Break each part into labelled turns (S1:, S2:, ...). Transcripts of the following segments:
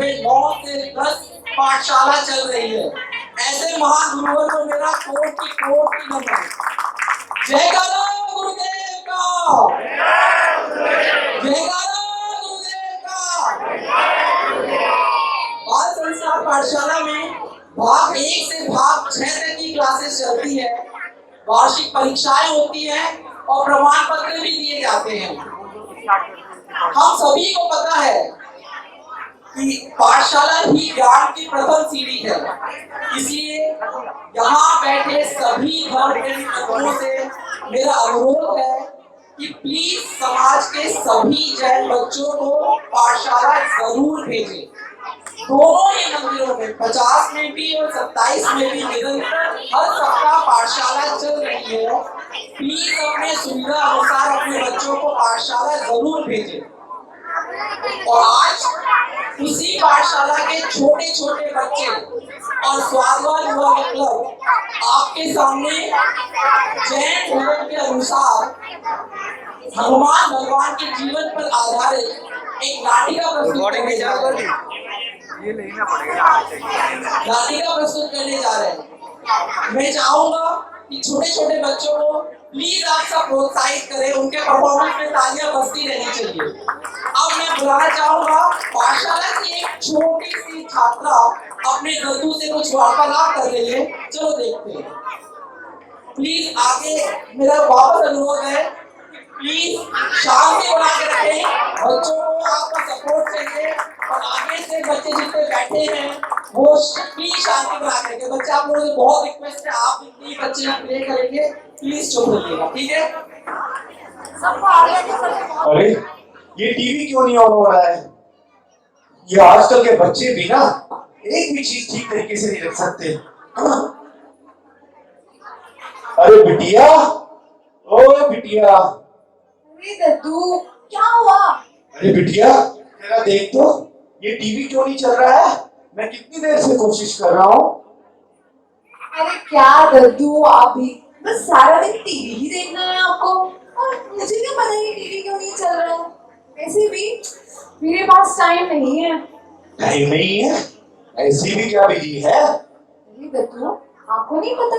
S1: लगभग 9 से 10 पाठशाला चल रही है। ऐसे महान गुरुओं को मेरा कोटि नमन। जयकारा गुरुदेव का, जयकारा गुरुदेव का। बाल संस्कार पाठशाला में भाग 1 से भाग 6 तक की क्लासेस चलती है। वार्षिक परीक्षाएं होती हैं और प्रमाण पत्र भी दिए जाते हैं। हम सभी को पता है कि पाठशाला ही ज्ञान की प्रथम सीढ़ी है। इसलिए यहाँ बैठे सभी धर्म के मित्रों से मेरा अनुरोध है कि प्लीज समाज के सभी जैन बच्चों को पाठशाला जरूर भेजें। दोनों ही मंदिरों में 50 में भी और 27 में भी निरंतर हर सप्ताह पाठशाला चल रही है। प्लीज अपने सुविधा अनुसार अपने बच्चों को पाठशाला जरूर भेजें। और आज उसी पाठशाला के छोटे छोटे बच्चे और स्वागत युवा क्लब आपके सामने जैन धर्म के अनुसार हनुमान भगवान के जीवन पर आधारित एक नाटिका प्रस्तुत करने जा रहे हैं। नाटिका प्रस्तुत करने जा रहे हैं। मैं चाहूंगा कि छोटे छोटे बच्चों को प्लीज आप सब प्रोत्साहित करें। उनके परफॉर्मेंस में तालियां बजती रहनी चाहिए। अब मैं बुलाना चाहूंगा पाठशाला की एक छोटी सी छात्रा अपने दद्दू से कुछ वार्तालाप कर रही है। चलो देखते हैं। प्लीज आगे मेरा वापस अनुरोध है, प्लीज शांति बना के रखें। बच्चों को आपका सपोर्ट चाहिए और आगे से बच्चे जितने बैठे हैं वो प्लीज शांति बना के रखें। बच्चे आप लोगों से बहुत रिक्वेस्ट है, आप जितने बच्चे प्ले करेंगे प्लीज चुप रहिएगा, ठीक है?
S2: अरे ये टीवी क्यों नहीं ऑन हो रहा है? ये आजकल के बच्चे भी ना एक भी चीज ठीक तरीके से नहीं रख सकते। अरे बिटिया, ओ बिटिया।
S3: अरे दद्दू, क्या हुआ?
S2: अरे बिटिया जरा देख तो, ये टीवी क्यों नहीं चल रहा है? मैं कितनी देर से कोशिश कर रहा हूँ।
S3: अरे क्या दद्दू, आप भी बस सारा दिन टीवी ही देखना है आपको। और मुझे क्या पता है टीवी क्यों नहीं चल रहा है। वैसे भी मेरे पास टाइम नहीं है।
S2: टाइम नहीं है? ऐसी भी क्या बिजी है?
S3: अरे दद्दू, आपको नहीं पता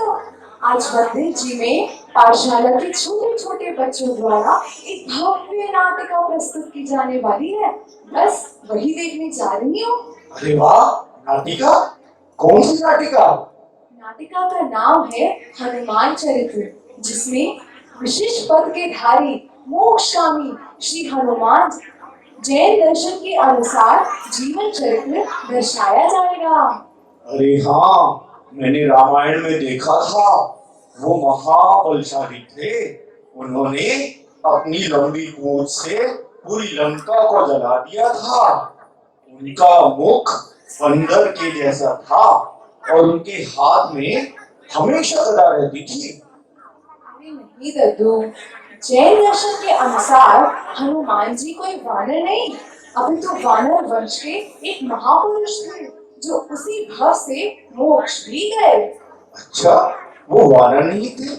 S3: आज मंदिर जी में पाठशाला के छोटे छोटे बच्चों द्वारा एक भव्य नाटिका प्रस्तुत की जाने वाली है। बस वही देखने जा रही हूँ।
S2: अरे वाह, नाटिका? कौन सी नाटिका?
S3: नाटिका का नाम है हनुमान चरित्र, जिसमें विशिष्ट पद के धारी मोक्षगामी श्री हनुमान जैन दर्शन के अनुसार जीवन चरित्र दर्शाया जाएगा।
S2: अरे हाँ, मैंने रामायण में देखा था। वो महाबलशाली थे। उन्होंने अपनी लंबी पूंछ से पूरी लंका को जला दिया था। उनका मुख बंदर के जैसा था और उनके हाथ में हमेशा गदा रहती थी।
S3: अरे नहीं दद्दू, जैन दर्शन के अनुसार हनुमान जी कोई वानर नहीं, अभी तो वानर वंश के एक महापुरुष थे जो उसी भव से मोक्ष भी गए।
S2: अच्छा, वो वानर नहीं थे?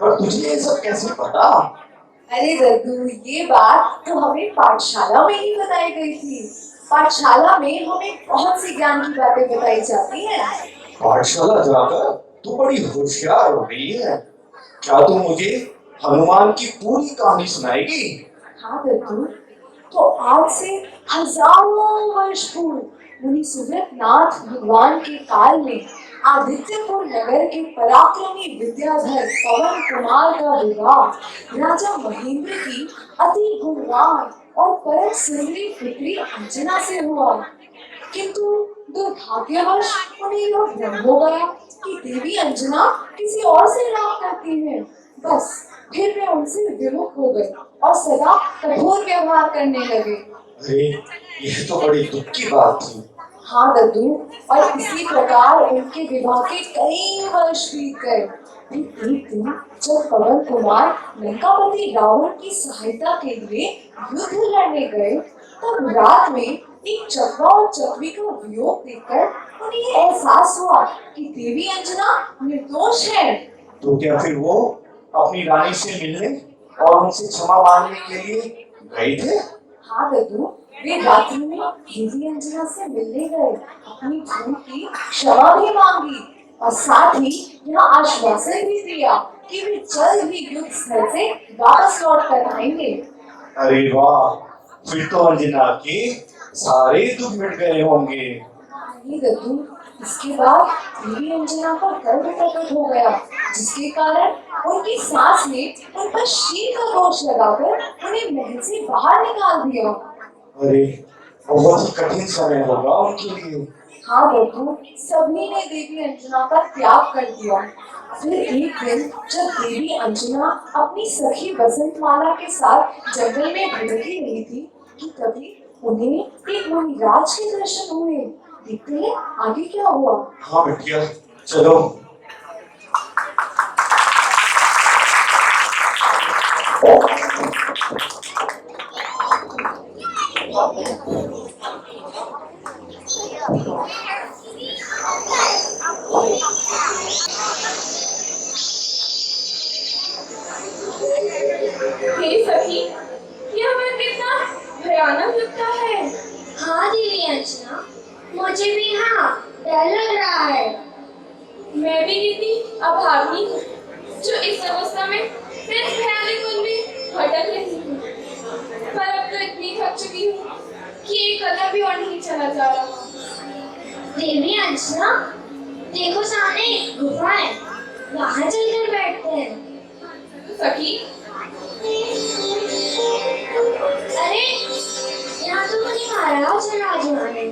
S2: पर तुझे ये सब कैसे पता?
S3: अरे दद्दू, ये बात तो हमें पाठशाला में ही बताई गई थी। पाठशाला में हमें बहुत सी ज्ञान की बातें बताई जाती हैं।
S2: पाठशाला जाकर तू बड़ी होशियार हो गई है। क्या तू मुझे हनुमान की पूरी कहानी सुनाएगी?
S3: हाँ दद्दू, तो आज से हजारों वर्ष पूर्व मुनि सुव्रतनाथ भगवान के काल में आदित्यपुर नगर के पराक्रमी विद्याधर पवन कुमार का विवाह राजा महेंद्र की अति गुणवान और परम सुंदरी पुत्री अंजना से हुआ। किंतु दुर्भाग्यवश उन्हें यह भ्रम हो गया कि देवी अंजना किसी और से विवाह करती है। बस फिर वे उनसे विमुख हो गए और सदा कठोर व्यवहार करने लगे।
S2: अरे यह तो बड़ी दुख की बात थी।
S3: हाँ दद्दू, और इसी प्रकार उनके विवाह के कई वर्ष बीत गए। फिर एक दिन जब पवन कुमार लंकापति रावण की सहायता के लिए युद्ध लड़ने गए, तब रात में एक चकवा और चकवी का वियोग देखकर उन्हें ये एहसास हुआ कि देवी अंजना निर्दोष है।
S2: तो क्या फिर वो अपनी रानी से मिलने और उनसे क्षमा मांगने के लिए गए थे?
S3: हाँ दद्दू, वे रात्रि में देवी अंजना से मिलने गए, अपनी भूल की क्षमा भी मांगी और साथ ही यह आश्वासन भी दिया कि वे जल्द ही युद्ध स्थल से वापस लौट कर आएंगे।
S2: अरे वाह, फिर तो अंजना के सारे दुख मिट गए होंगे।
S3: नहीं दद्दू, इसके बाद देवी अंजना पर गर्व प्रकट हो गया, जिसके कारण उनकी सास ने उन पर शील का दोष लगाकर उन्हें महल से बाहर निकाल दिया।
S2: अरे बहुत ही कठिन समय होगा उनके लिए।
S3: हाँ दद्दू, सभी ने देवी अंजना का त्याग कर दिया। फिर एक दिन जब देवी अंजना अपनी सखी बसंतमाला के साथ जंगल में भटकी रही थी कि तभी उन्हें एक मुनिराज के दर्शन हुए। देखते हैं आगे क्या हुआ।
S2: हाँ बिटिया, चलो।
S4: हे सखी, यह वन कितना भयानक लगता है।
S5: हाँ देवी अंजना, मुझे भी यहाँ डर लग रहा है।
S4: मैं भी कितनी अभागी हूँ जो इस अवस्था में इस भयानक वन में भटक रही हूँ। पर अब तो इतनी थक चुकी हूँ कि एक कदम भी और नहीं चला जा रहा।
S5: देवी अंजना, देखो सामने एक गुफा है, वहाँ चलकर बैठते हैं।
S4: सखी,
S5: अरे यहाँ तो मुझे महाराज और राजकुमार है।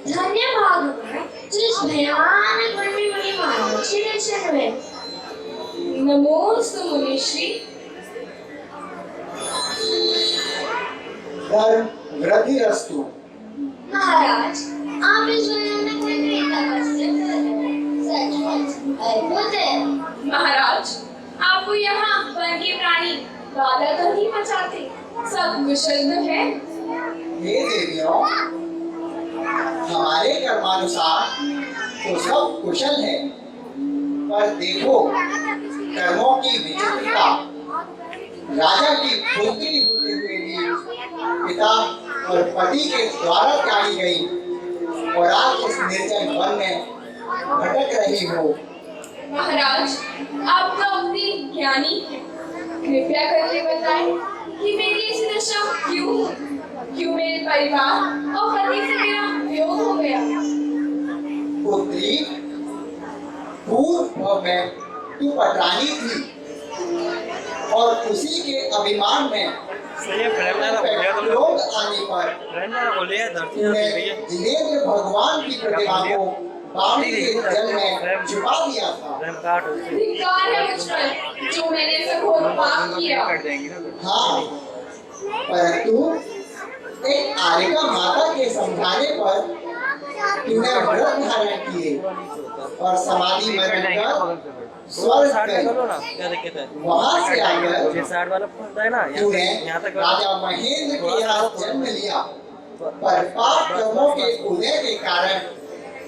S5: धन्य भाग हमारा जो इस भयानक वन में मुझे महाराज के दर्शन हुए।
S4: नमोस्तु मुनिश्री।
S6: वृद्धिरस्तु।
S5: महाराज, आप इस भयानक वन में तपस्या कर रहे हैं, सचमुच अद्भुत है।
S4: महाराज, आपको यहाँ वन के प्राणी बाधा तो नहीं मचाते, सब कुशल तो है।
S6: हे देवियों, हमारे कर्मानुसार तो सब कुशल है, पर देखो कर्मों की विचित्रता। राजा की पुत्री होते हुए भी पिता और पति के द्वारा त्यागी गई और आज इस निर्जन वन में भटक रही हो।
S4: महाराज, आप तो अपनी ज्ञानी हैं। कृपया करके बताएं कि मेरी ऐसी दशा क्यों हुई? क्यों मेरे परिवार और पति से मेरा वियोग हो गया?
S6: पुत्री, पूर्व में तू पटरानी थी और उसी के अभिमान में लोग आने पर जिनेंद्र भगवान की प्रतिमा को पानी के जल में छुपा दिया था।
S4: धिक्कार है मुझ पर जो मैंने ऐसा घोर पाप किया।
S6: हाँ, परंतु एक आर्यका माता के समझाने पर तूने व्रत धारण किए और समाधि में रहकर स्वर्ग गई। वहाँ से आकर तूने राजा महेंद्र के यहाँ जन्म लिया, पर पाप कर्मों के उदय के कारण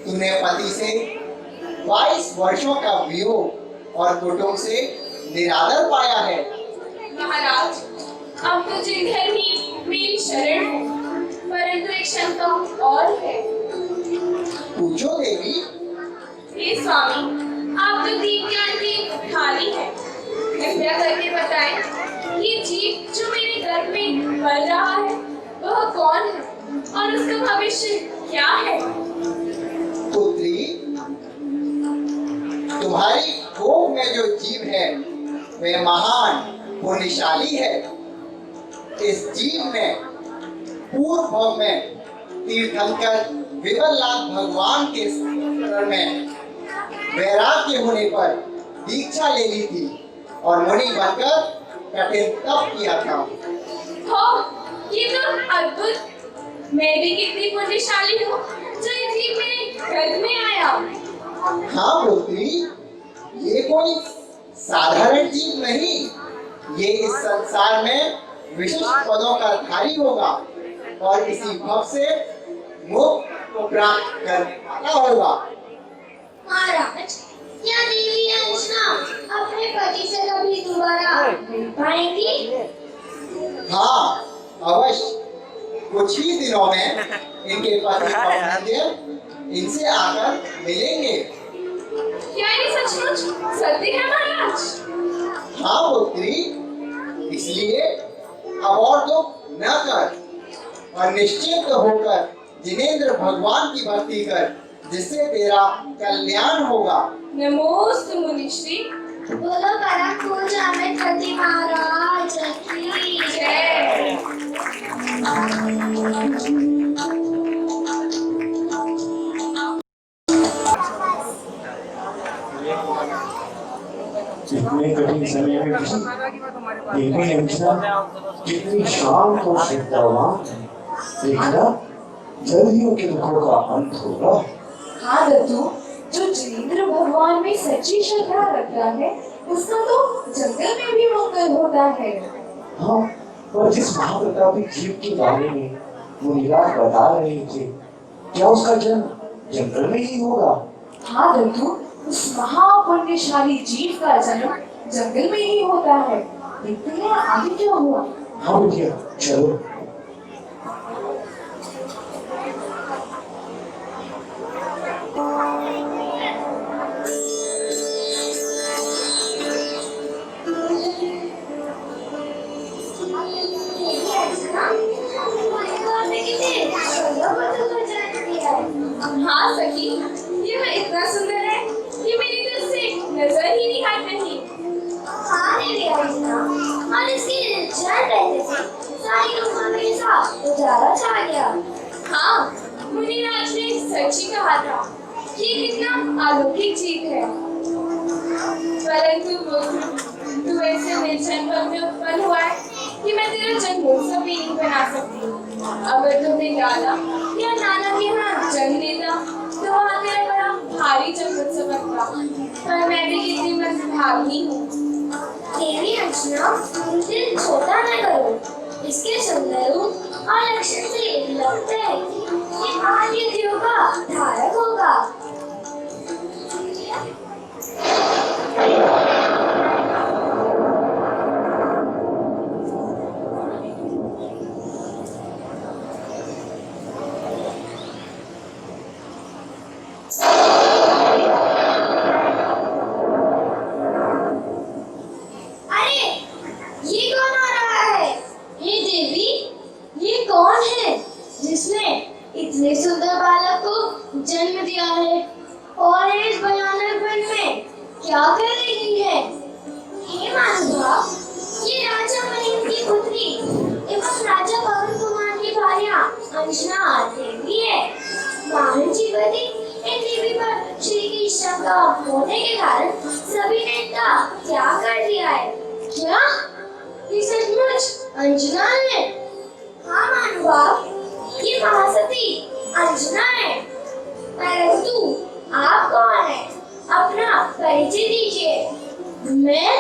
S6: तूने पति से 22 वर्षों का वियोग और कुटुंब से निरादर पाया है।
S4: महाराज, अब तो जिधर ही मेरी शरण है, परंतु एक शंका और है।
S6: पूछो देवी।
S4: हे स्वामी, आप तो दीन ज्ञान की थाली है। कृपया करके बताएं, ये जीव जो मेरे गर्भ में पल रहा है वह कौन है और उसका भविष्य क्या है?
S6: पुत्री, तुम्हारी कोख में जो जीव है वह महान पुण्यशाली है। इस जीव में पूर्व भव में तीर्थंकर विमलनाथ भगवान के शरण में वैराग्य होने पर दीक्षा ले ली थी और मुनि बनकर कठिन तप किया था।
S4: हो, ये तो अद्भुत। मैं भी कितनी पुण्यशाली हूँ जो ये जीव मेरे गर्भ में आया।
S6: हाँ पुत्री, ये कोई साधारण जीव नहीं, ये इस संसार में विशिष्ट पदों का धारी होगा और इसी भव से मोक्ष को प्राप्त करने वाला होगा।
S5: महाराज, क्या देवी अंजना अपने पति से कभी दोबारा मिल पाएंगी?
S6: हाँ, अवश्य। कुछ ही दिनों में इनके पति कौंडिन्य इनसे आकर मिलेंगे।
S4: क्या ये सचमुच सत्य है महाराज?
S6: हाँ पुत्री, इसलिए अब और दुख न कर और निश्चित होकर जिनेंद्र भगवान की भक्ति कर, जिससे तेरा कल्याण होगा।
S4: नमोस्तु मुनिश्री।
S5: बोलो परम पूज्य अमित पति महाराज की
S4: जय।
S2: इतने कठिन समय में भी देवी अंजना कितनी शांत और श्रद्धावान है। देखना जल्द ही उनके दुखों का अंत होगा।
S3: हाँ दत्तू, जो जिनेंद्र भगवान में सच्ची श्रद्धा रखता है उसका तो जंगल में भी मंगल होता है।
S2: हाँ, पर जिस महाप्रतापी जीव के बारे में मुनिराज बता रहे थे, क्या उसका जन्म जंगल में ही होगा?
S3: हाँ दत्तू, उस महापुण्यशाली जीव का जन्म जंगल में ही होता है। देखते हैं आगे क्या हुआ।
S2: हाँ भैया, चलो।
S4: हाँ सखी, ये मैं इतना सुंदर है कि मेरी दिल से नजर ही नहीं हट रही।
S5: हाँ देवी अर्चना, और इसके जल रहते थे सारी उम्र में साथ उजाला छा गया।
S4: हाँ, मुनिराज ने सच ही कहा था कि ये कितना अलौकिक जीव है। परंतु तू ऐसे निर्जन वन में उत्पन्न हुआ है कि मैं तेरा जन्मोत्सव भी नहीं बना सकती। अगर तुम्हें दादा या नाना के यहाँ जन्म लेता तो वहाँ तेरा बड़ा भारी जन्मोत्सव बनता। पर मैं भी कितनी मंदभागी हूँ।
S5: देवी अर्चना, दिल छोटा न करो। इसके सुंदर रूप और लक्षण से लगता है कि महानिधियों का धारक होगा। इतने सुंदर बालक को जन्म दिया है और इस भयानक वन में क्या कर रही है? हे महानुभाव, ये राजा महेंद्र की पुत्री एवं राजा पवन कुमार की भार्या अंजना देवी है। वाहन जी पति इन देवी पर श्री की शंका होने के कारण सभी ने इनका त्याग कर दिया है। क्या ये सचमुच अंजना है? हाँ महानुभाव, ये महासती अंजना है। परंतु आप कौन है? अपना परिचय दीजिए। मैं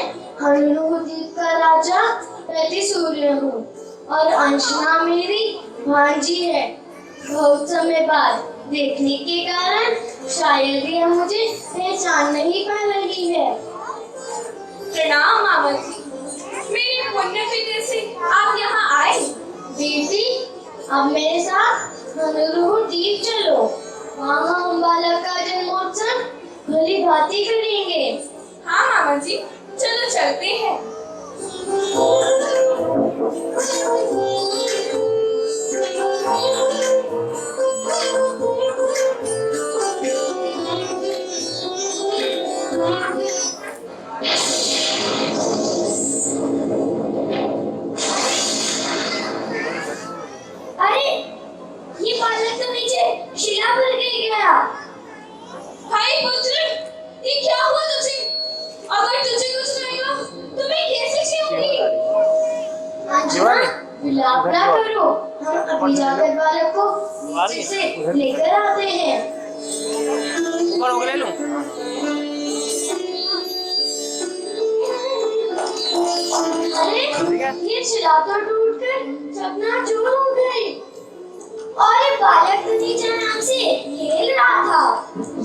S5: हनुद्वीप का राजा प्रतिसूर्य हूँ और अंजना मेरी भांजी है। बहुत समय बाद देखने के कारण शायद यह मुझे पहचान नहीं पा रही है।
S4: प्रणाम मामा जी, मेरे पुण्य फिक्र से आप यहाँ आए।
S5: बेटी, अब मेरे साथ हनुद्वीप चलो। वहाँ हम बालक का जन्मोत्सव भली भांति करेंगे।
S4: हाँ मामा जी, चलो चलते हैं।
S5: अरे, ये बालक तो नीचे शिला पर गिर गया।
S4: हाय पुत्र, ये क्या हुआ तुझे? अगर तुझे कुछ रहेगा तो मैं कैसे जीऊंगी?
S5: अंजना, विलाप ना करो। हम अभी जाकर बालक को नीचे से लेकर आते हैं। अरे, ये शिला तो टूटकर चकनाचूर हो गई और ये बालक तो नीचे नाम से खेल रहा था।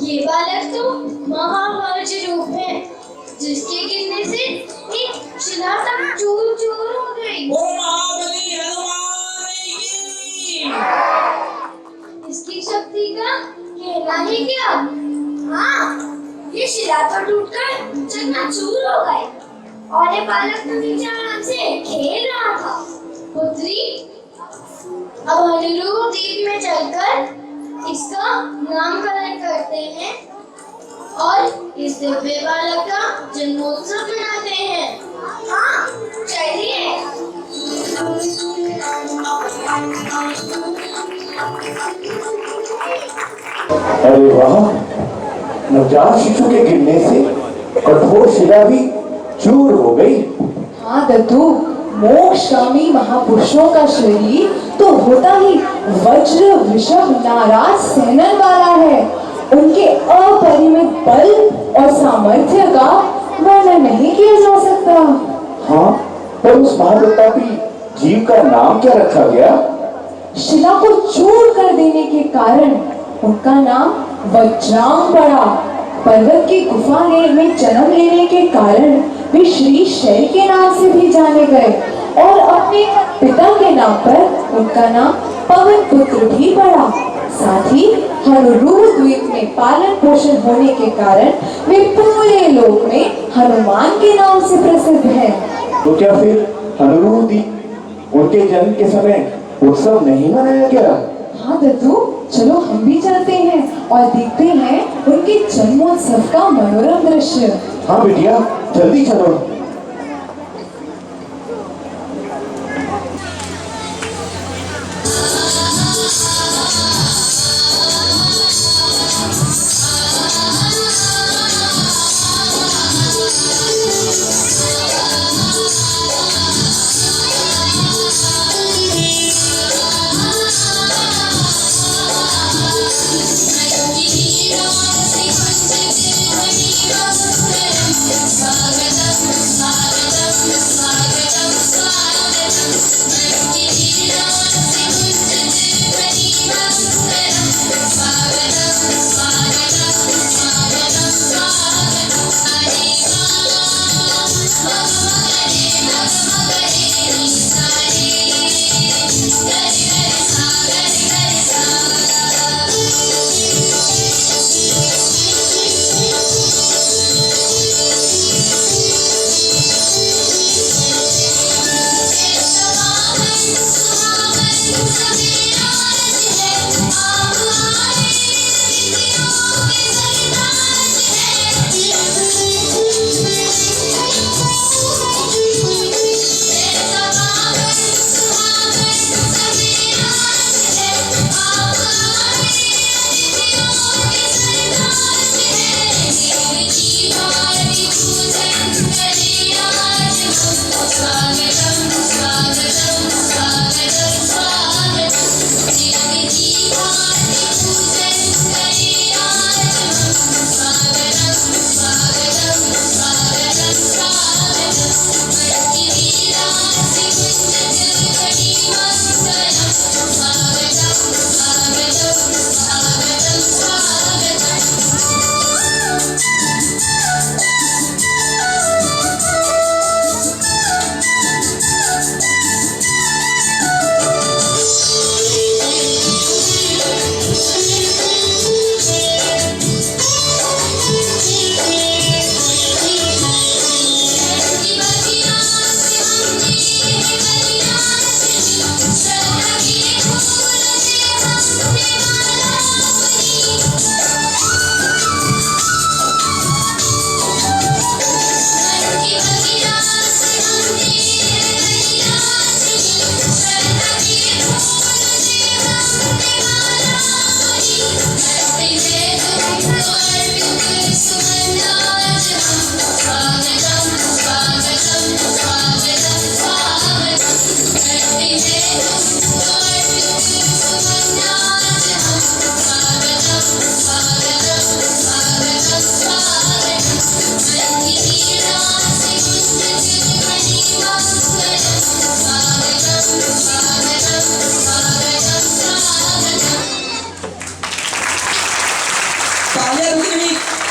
S5: ये बालक तो महावर्ज रूप है, जिसके गिरने से एक शिला तक चूर चूर हो गई।
S1: वो महाबली हनुमान की
S5: शिला तो टूटकर चकनाचूर हो गए और ये बालक तो नीचे आराम से खेल रहा था। पुत्री, अब अनुरूप द्वीप में चलकर इसका नामकरण करते हैं और इस दिव्य बालक का जन्मोत्सव मनाते हैं। हाँ, चलिए।
S2: अरे वाह, नवजात शिशु के गिरने से कठोर शिला भी चूर हो गई।
S3: हाँ दत्तू, मोक्षगामी महापुरुषों का शरीर तो होता ही वज्र वृषभ नाराज सेनन वाला है। उनके अपरिमित बल और सामर्थ्य का वर्णन नहीं किया जा सकता।
S2: हाँ, पर उस महाप्रतापी जीव का नाम क्या रखा गया?
S3: शिला को चूर कर देने के कारण उनका नाम वज्रांग पड़ा। पर्वत की गुफा में जन्म लेने के कारण वे श्री शैल के नाम से भी जाने गए और अपने पिता के नाम पर उनका नाम पवन पुत्र भी पड़ा। साथ ही हनुरूह द्वीप में पालन पोषण होने के कारण वे पूरे लोक में हनुमान के नाम से प्रसिद्ध हैं।
S2: तो क्या फिर हनुरूह द्वीप उनके जन्म के समय उत्सव नहीं मनाया गया?
S3: हाँ दत्तू, चलो हम भी चलते हैं और देखते हैं उनके जन्मोत्सव का मनोरम दृश्य।
S2: हाँ बिटिया, जल्दी चलो।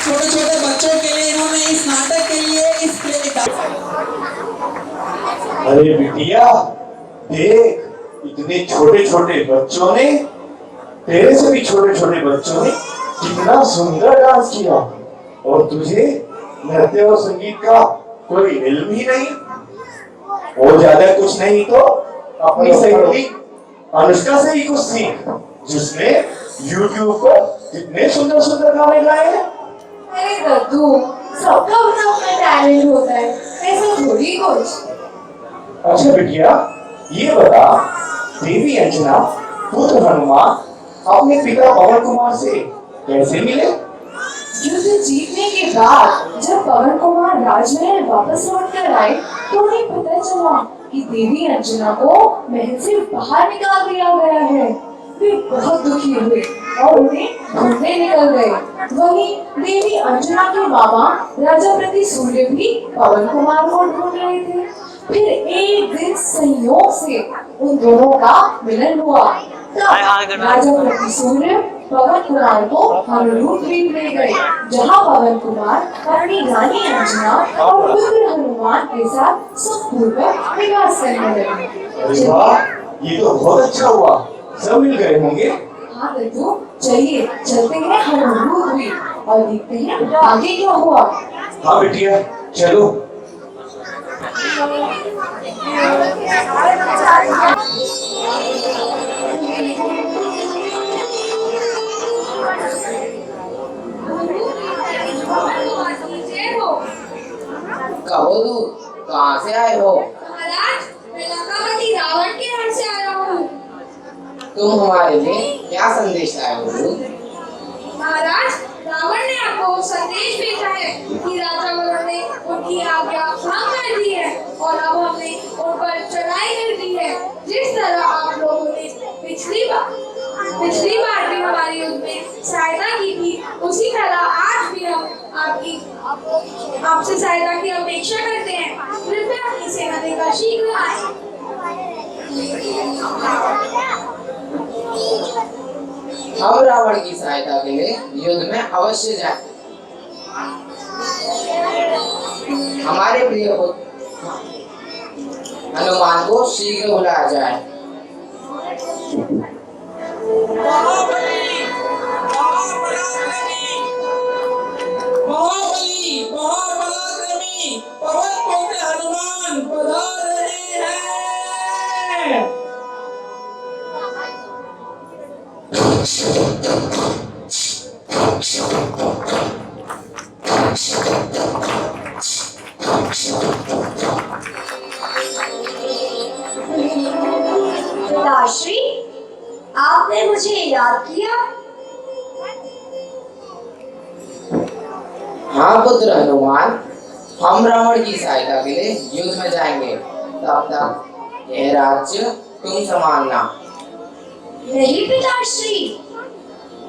S1: छोटे छोटे बच्चों के लिए इन्होंने इस नाटक के लिए इस प्ले का।
S2: अरे बिटिया देख, इतने छोटे छोटे बच्चों ने, तेरे से भी छोटे छोटे बच्चों ने कितना सुंदर डांस किया और तुझे नृत्य और संगीत का कोई इल्म ही नहीं। और ज्यादा कुछ नहीं तो अपनी सहेली अनुष्का से ही कुछ सीख, जिसने YouTube पर कितने सुंदर सुंदर गाने गाए हैं।
S3: अरे दद्दू, सबका अपना अपना टैलेंट होता है, ऐसा थोड़ी कुछ।
S2: अच्छा बिटिया, ये बता, देवी अंजना पुत्र हनुमान अपने पिता पवन कुमार से कैसे मिले?
S3: युद्ध जीतने के बाद जब पवन कुमार राजमहल वापस लौट कर आए तो उन्हें पता चला कि देवी अंजना को महल से बाहर निकाल दिया गया है। वे बहुत दुखी हुए और उन्हें ढूंढने निकल गए। वहीं देवी अंजना के मामा राजा प्रति सूर्य भी पवन कुमार को ढूंढ रहे थे। फिर एक दिन संयोग से उन दोनों का मिलन हुआ। तब राजा प्रति सूर्य पवन कुमार को हनुलूट द्वीप ले गए, जहाँ पवन कुमार अपनी रानी अंजना और पुत्र हनुमान के साथ सुखपूर्वक विकास करने लगे।
S2: अरे वाह, ये तो बहुत अच्छा हुआ, सब मिल गए होंगे।
S3: हाँ दद्दू, चलिए चलते हैं हनुलूट द्वीप और देखते हैं आगे क्या हुआ।
S2: हाँ बिटिया, चलो।
S7: कहो तू कहाँ से आए हो?
S4: महाराज, मैं लंकापति रावण के घर से आया हूँ।
S7: तुम हमारे लिए क्या संदेश लाए हो?
S4: महाराज, रावण ने आपको संदेश भेजा है कि राजा वरुण ने उनकी आज्ञा भंग कर दी है और अब हमने उन पर चढ़ाई कर दी है। जिस तरह आप लोगों ने पिछली बार भी हमारी युद्ध में सहायता की थी, उसी तरह आज भी हम आपसे सहायता की अपेक्षा करते हैं। कृपया अपनी सेना देकर शीघ्र आए।
S7: हम रावण की सहायता के लिए युद्ध में अवश्य जाएं। हमारे प्रिय पुत्र हनुमान को शीघ्र बुलाया जाए।
S1: महाबली, महापराक्रमी पवन पुत्र हनुमान पधार रहे हैं।
S5: पिताश्री, आपने मुझे याद किया?
S7: हाँ पुत्र हनुमान, हम रावण की सहायता के लिए युद्ध में जाएंगे। तब तक यह राज्य तुम संभालना।
S5: नहीं पिताश्री,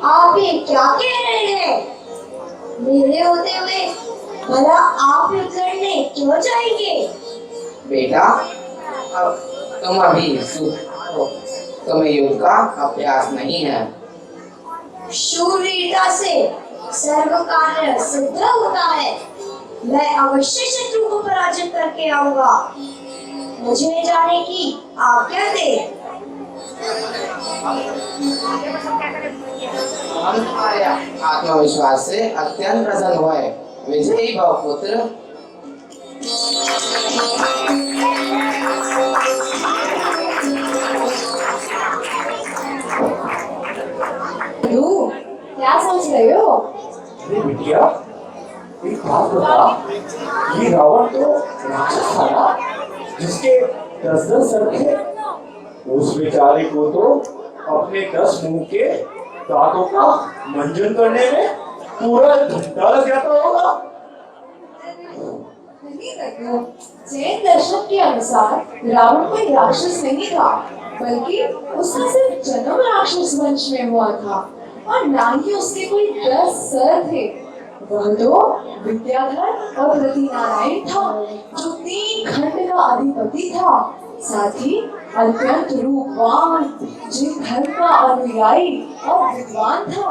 S5: आप ये क्या कह रहे हैं? मेरे होते हुए भला आप युद्ध लड़ने क्यों जाएंगे?
S7: बेटा, अब तुम अभी हो, तुम्हें युद्ध का अभ्यास नहीं है।
S5: शूरवीरता से सर्व कार्य सिद्ध होता है। मैं अवश्य शत्रु को पराजित करके आऊंगा। मुझे जाने की आज्ञा दे।
S7: हम तुम्हारे आत्मविश्वास से अत्यंत प्रसन्न हुए। विजयी भव पुत्र।
S3: क्या सोच रहे हो?
S2: अरे बिटिया, एक बात बता, ये रावण तो राक्षस था ना, जिसके 10-10 सर थे। उस बेचारे को तो अपने 10 मुंह के दांतों का मंजन करने में पूरा घंटा लग जाता होगा।
S3: जैन दर्शन के अनुसार रावण कोई राक्षस नहीं था, बल्कि उसका सिर्फ जन्म राक्षस वंश में हुआ था और ना ही उसके कोई 10 सर थे। वह तो विद्याधर और प्रतिनारायण था, जो 3 खंड का अधिपति था, साथ ही अत्यंत रूपवान, जिन धर्म का अनुयायी और विद्वान था।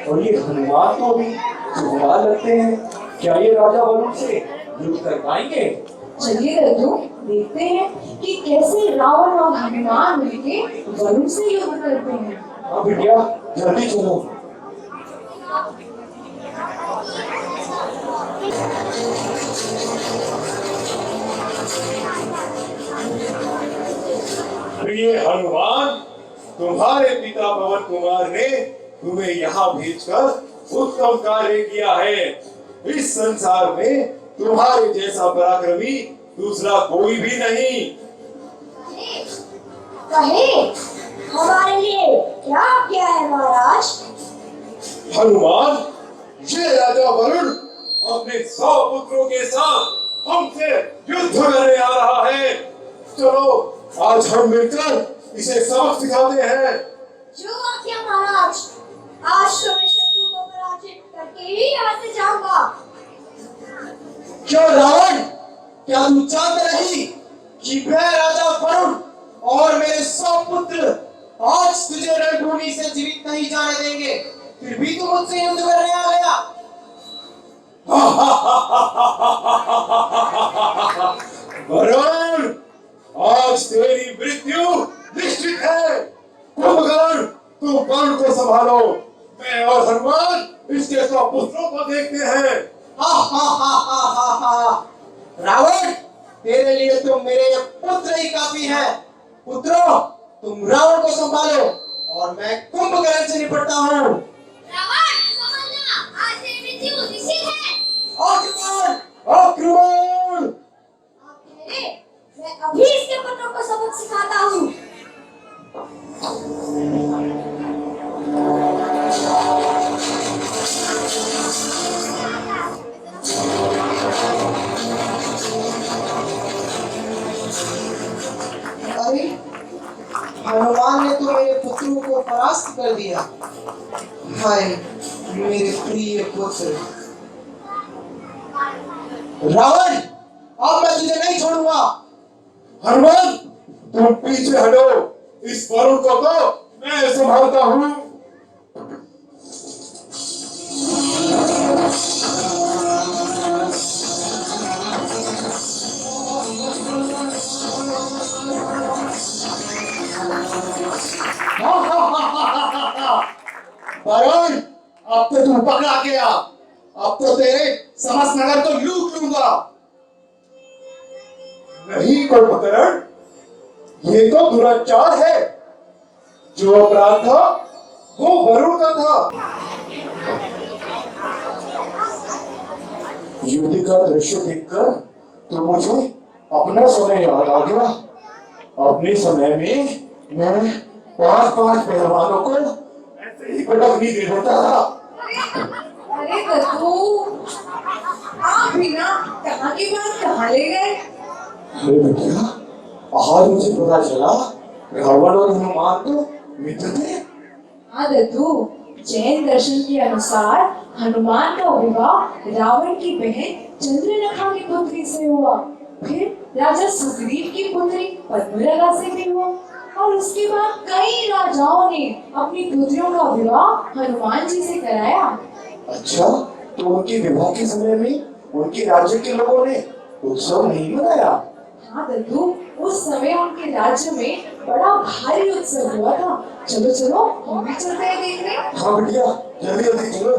S2: और ये हनुमान तो भी जुआ लगते हैं। क्या ये राजा वरुण से युद्ध कर पाएंगे?
S3: चलिए दद्दू, देखते हैं कि कैसे रावण और हनुमान मिलके वरुण से युद्ध करते हैं।
S2: हाँ बिटिया, जल्दी चलो। ये हनुमान तुम्हारे पिता पवन कुमार ने तुम्हें यहाँ भेजकर उत्तम कार्य किया है। इस संसार में तुम्हारे जैसा पराक्रमी दूसरा कोई भी नहीं।
S5: कहे हमारे लिए क्या किया है महाराज?
S2: हनुमान, ये राजा वरुण अपने 100 पुत्रों के साथ हमसे युद्ध करने आ रहा है। चलो आज हम मिलकर इसे सबक सिखाते हैं।
S5: जो आज्ञा महाराज, आज तो मैं शत्रु को पराजित करके ही यहाँ से जाऊंगा।
S6: क्यों रावण, क्या तू जानता नहीं कि मैं राजा वरुण और मेरे 100 पुत्र आज तुझे रणभूमि से जीवित नहीं जाने देंगे, फिर भी तू मुझसे युद्ध करने आ गया?
S2: वरुण, आज तेरी मृत्यु निश्चित है। कुंभकर्ण, तुम वरुण को संभालो, मैं और हनुमान इसके 100 पुत्रों को देखते हैं।
S6: रावण, तेरे लिए तो मेरे पुत्र ही काफी है। पुत्रों, तुम रावण को संभालो और मैं कुंभकर्ण से निपटता हूँ।
S5: रावण, संभालना, आज तेरी मृत्यु निश्चित है।
S6: आक्रमण! आक्रमण!
S5: आप कह रहे, मैं अभी इसके पुत्रों को सबक सिखाता हूँ।
S6: अरे, हनुमान ने तो मेरे पुत्रों को परास्त कर दिया। हाय मेरे प्रिय पुत्र रावण, अब मैं तुझे नहीं छोड़ूंगा।
S2: हनुमान, तुम पीछे हटो, इस वरुण को तो मैं संभालता हूँ।
S6: वरुण, अब तो तू पकड़ा गया। अब तो तेरे समस्त नगर को लूट लूंगा।
S2: नहीं कुंभकर्ण, ये तो दुराचार है। जो अपराध था वो वरुण का था। युद्ध का दृश्य देखकर तो मुझे अपना समय याद आ गया। अपने समय में मैं 5-5 पहलवानों को ऐसे ही पटक नहीं दे देता था।
S3: अरे दत्तू, आप भी ना कहाँ की बात कहाँ ले गए?
S2: अरे बेटा, आज मुझे पता चला रावण और हनुमान तो मित्र थे।
S3: हाँ दत्तू, जैन दर्शन के अनुसार हनुमान का विवाह रावण की बहन चंद्रनखा की पुत्री से हुआ, फिर राजा सुग्रीव की पुत्री पद्मरगा से भी हुआ, और उसके बाद कई राजाओं ने अपनी पुत्रियों का विवाह हनुमान जी से कराया।
S2: अच्छा, तो उनके विवाह के समय में उनके राज्य के लोगों ने उत्सव नहीं मनाया?
S3: हाँ दत्तू, उस समय उनके राज्य में बड़ा भारी उत्सव हुआ था। चलो चलो हम भी चलते हैं देखने।
S2: हाँ बिटिया, जल्दी जल्दी चलो।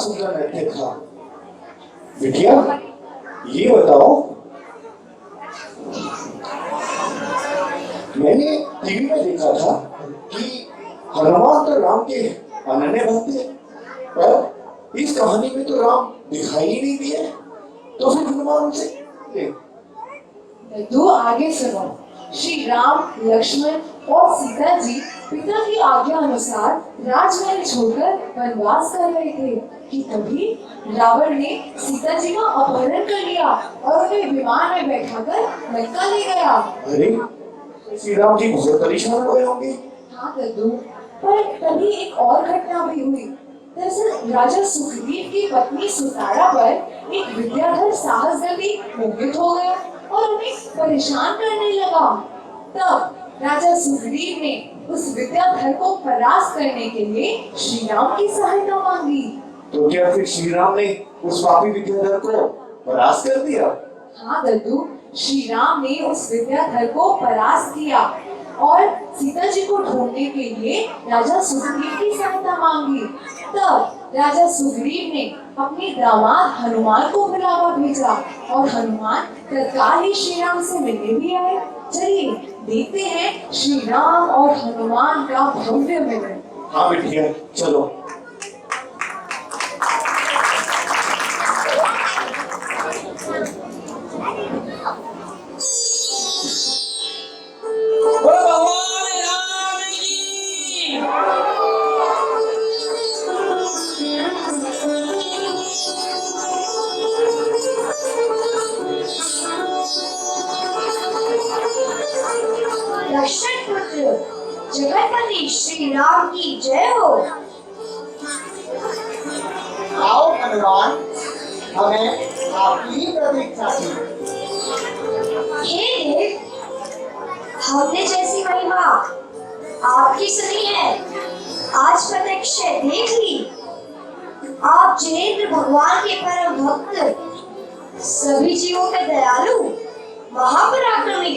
S2: सुंदर नृत्य था। बिटिया, ये बताओ, मैंने टीवी में देखा था कि हनुमान तो राम के अनन्य भक्त थे, पर इस कहानी में तो राम दिखाई ही नहीं दिए, तो फिर हनुमान उनसे
S3: दो आगे सुनो। श्री राम, लक्ष्मण और सीता जी पिता की आज्ञा अनुसार राजमहल छोड़कर वनवास कर रहे थे कि तभी रावण ने सीता जी का अपहरण कर लिया और उन्हें विमान में बैठाकर लंका ले गया।
S2: अरे, श्री राम जी बहुत परेशान हो गए होंगे।
S3: हाँ दद्दू, पर तभी एक और घटना भी हुई। दरअसल राजा सुग्रीव की पत्नी सुतारा पर एक विद्याधर साहस दर्दी मोहित हो गया और उन्हें परेशान करने लगा। तब राजा सुग्रीव ने उस विद्याधर को परास्त करने के लिए श्री राम की सहायता मांगी।
S2: तो क्या फिर श्री राम ने उस पापी विद्याधर को परास्त कर दिया?
S3: हाँ दद्दू, श्री राम ने उस विद्याधर को परास्त किया और सीता जी को ढूंढने के लिए राजा सुग्रीव की सहायता मांगी। तब राजा सुग्रीव ने अपने दामाद हनुमान को बुलावा भेजा और हनुमान तत्काल ही श्री राम से मिलने भी आए। चलिए देखते हैं श्री राम और हनुमान का भव्य मिलन।
S2: हाँ बिटिया, चलो।
S1: भगवान राम की
S5: दशरथ पुत्र जगतपति श्री राम की जय हो।
S6: आओ हनुमान, हमें आपकी ही प्रतीक्षा थी।
S5: हे देव, हमने जैसी महिमा आपकी सुनी है, आज प्रत्यक्ष देख ली। आप जिनेंद्र भगवान के परम भक्त, सभी जीवों के दयालु, महापराक्रमी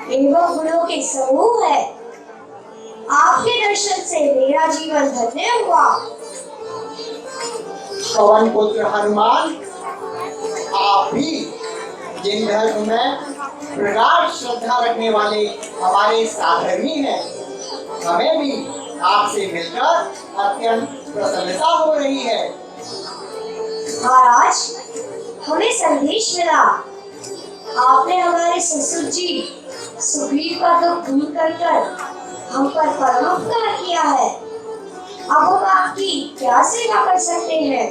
S5: एवं गुणों के समूह है। आपके दर्शन से मेरा जीवन धन्य हुआ।
S6: पवन पुत्र हनुमान, आप भी जिन धर्म में प्रगाढ़ श्रद्धा रखने वाले हमारे साधर्मी हैं, हमें भी आपसे मिलकर अत्यंत प्रसन्नता हो रही है।
S5: महाराज, हमें संदेश मिला, आपने हमारे ससुर जी सुग्रीव का दुख दूर कर हम पर परम उपकार किया है। अब हम आपकी क्या सेवा कर सकते हैं?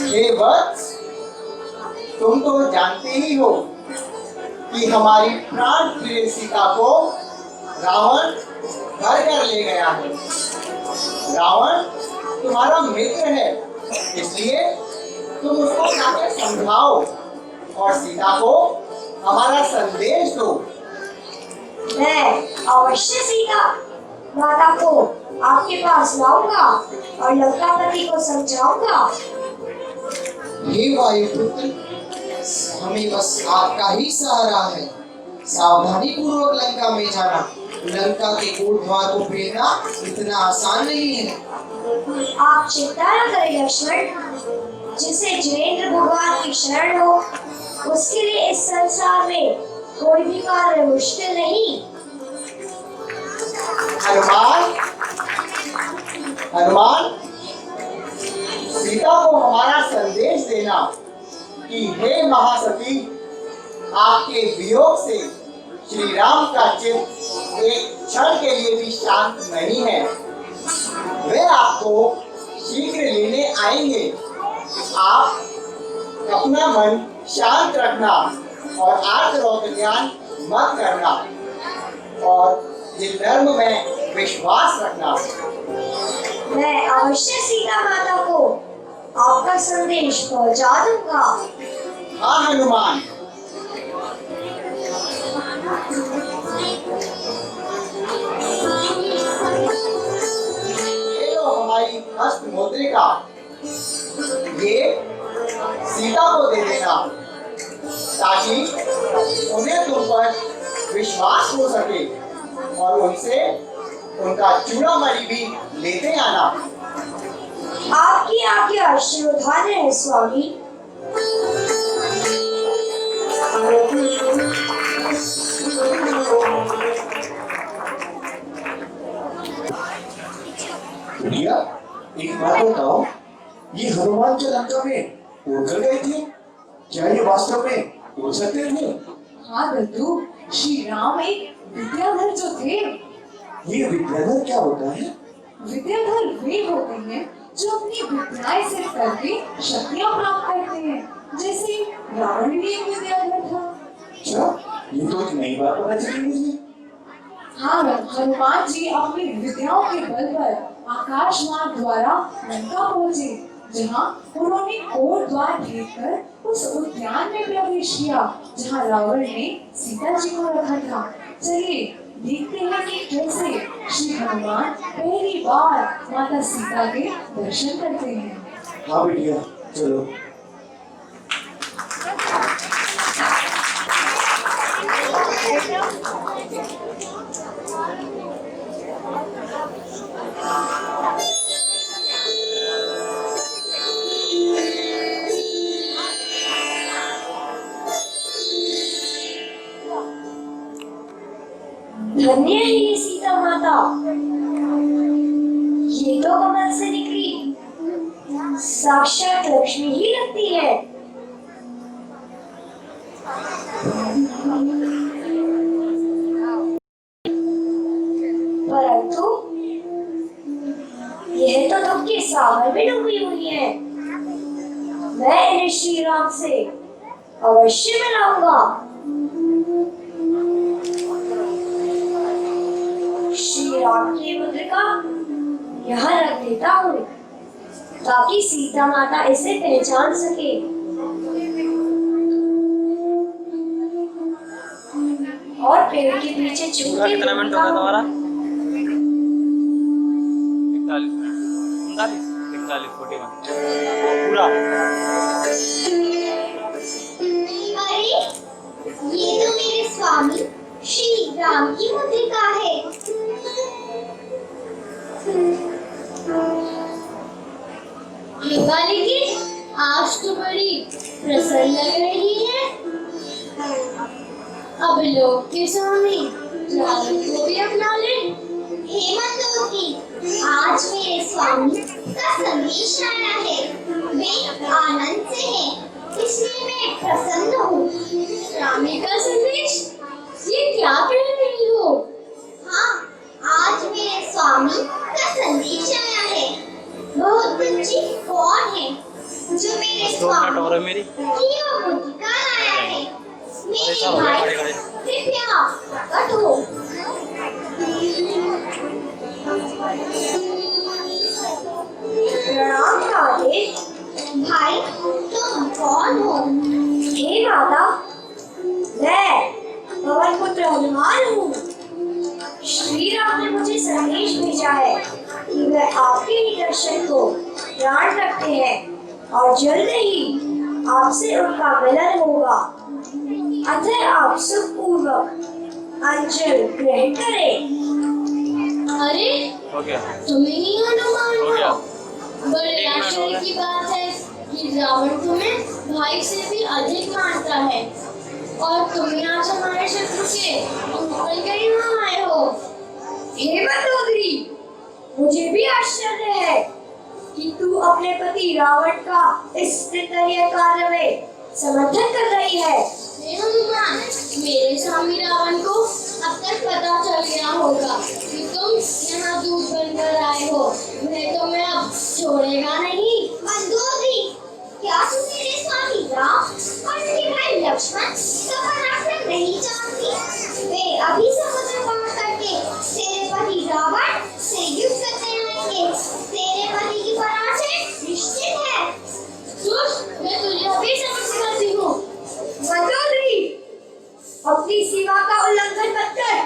S6: हे वत्स, तुम तो जानते ही हो कि हमारी प्राण प्रिय सीता को रावण घर कर ले गया है। रावण तुम्हारा मित्र है, इसलिए तुम उसको जाकर समझाओ और सीता को हमारा संदेश दो।
S5: मैं अवश्य सीता माता को आपके पास लाऊंगा और लंकापति को समझाऊंगा।
S7: हे वायुपुत्र, हमें बस आपका ही सहारा है। सावधानी पूर्वक लंका में जाना, लंका के कोट द्वार को फेरना इतना आसान नहीं है।
S5: आप चिंता न करें लक्ष्मण, जिसे जिनेंद्र भगवान की शरण हो उसके लिए इस संसार में कोई भी कार्य मुश्किल नहीं।
S6: हनुमान, हनुमान, सीता को हमारा संदेश देना कि हे महासती, आपके वियोग से श्री राम का चित्त एक क्षण के लिए भी शांत नहीं है। वे आपको शीघ्र लेने आएंगे। आप अपना मन शांत रखना और आर्त ज्ञान मत करना और जिन धर्म में विश्वास रखना।
S5: मैं अवश्य सीता माता को आपका संदेश पहुंचा दूंगा।
S6: हाँ हनुमान। ये लो हमारी हस्त मुद्रिका, ये सीता को दे देना ताकि उन्हें तुम पर विश्वास हो सके और उनसे उनका चूड़ामणि भी लेते आना।
S5: आपकी आज्ञा शिरोधार्य है स्वामी।
S2: भैया एक बात बताओ, ये हनुमान जो लंका में उड़कर गए थे, क्या ये वास्तव में उड़ सकते थे?
S3: हाँ दद्दू, श्री राम एक विद्याधर जो थे।
S2: ये विद्याधर क्या होता है?
S3: विद्याधर वे होते हैं जो अपनी विद्याएं सिर्फ करके शक्तियां प्राप्त करते हैं, जैसे रावण भी एक विद्याधर था।
S2: अच्छा, ये तो एक नई बात पता चली मुझे।
S3: हाँ, हनुमान जी अपनी विद्याओं के बल पर आकाश मार्ग द्वारा लंका पहुंचे, जहाँ उन्होंने कोट द्वार भेदकर उस उद्यान में प्रवेश किया जहाँ रावण ने सीता जी को रखा था। चलिए देखते हैं कि कैसे श्री हनुमान पहली बार माता सीता के दर्शन करते हैं।
S2: हाँ बेटिया, चलो।
S5: धन्य है ये सीता माता, ये तो कमल से निकली साक्षात लक्ष्मी ही लगती है। परंतु यह तो दुख के सागर में डूबी हुई है। मैं इन्हें श्री राम से अवश्य मिलाऊंगा। श्री राम की मुद्रिका यहाँ रख देता हूँ ताकि सीता माता इसे पहचान सके। और पेड़ के पीछे छुप के
S8: कितना मिनट हो गया तुम्हारा? 41 पूरा।
S5: अरे ये तो मेरे स्वामी श्री राम की मुद्रिका है। लेकिन आज तो बड़ी प्रसन्न लग रही है। अब लोग के स्वामी रावण को भी अपना ले। हेमंतोती, आज मेरे स्वामी का संदेश आया है। वे आनंद से हैं, इसलिए मैं प्रसन्न हूँ। स्वामी का संदेश? ये क्या कह रही हो? हाँ, आज मेरे स्वामी का संदेश आया है। बहुत बच्ची कौन है जो मेरे स्वामी की ओर मुद्रिका लाया है? मेरे भाई कृपया प्रकट हो। प्रणाम राधे। भाई तुम कौन हो? हे माता, मैं पवन पुत्र हनुमान हूँ। श्री राम ने मुझे संदेश भेजा है कि वे आपके ही दर्शन को प्राण रखते हैं और जल्द ही आपसे उनका मिलन होगा। अतः आप सुखपूर्वक अंजल ग्रहण करें। अरे तुम ही हनुमान हो? बड़े आश्चर्य की बात है कि रावण तुम्हें भाई से भी अधिक मानता है और तुम आज हमारे शत्रु के बनकर यहाँ आए हो। हेमंतोदरी, मुझे भी आश्चर्य है कि तू अपने पति रावण का इस स्तरीय कार्य में समर्थन कर रही है। हनुमान, मेरे स्वामी रावण को अब तक पता चल गया होगा कि तुम यहाँ दूध बनकर आए हो। वह तुम्हें अब छोड़ेगा नहीं। मंदोदरी, क्या तुम मेरे स्वामी राम और उनके भाई लक्ष्मण का पराक्रम नहीं जानती? वे अभी समुद्र पार करके तेरे पति रावण से युद्ध करने आएंगे। तेरे पति की पराजय निश्चित है। मैं तुझे अभी समझ सकती हूँ। मंदोदरी, अपनी सीमा का उल्लंघन मत कर।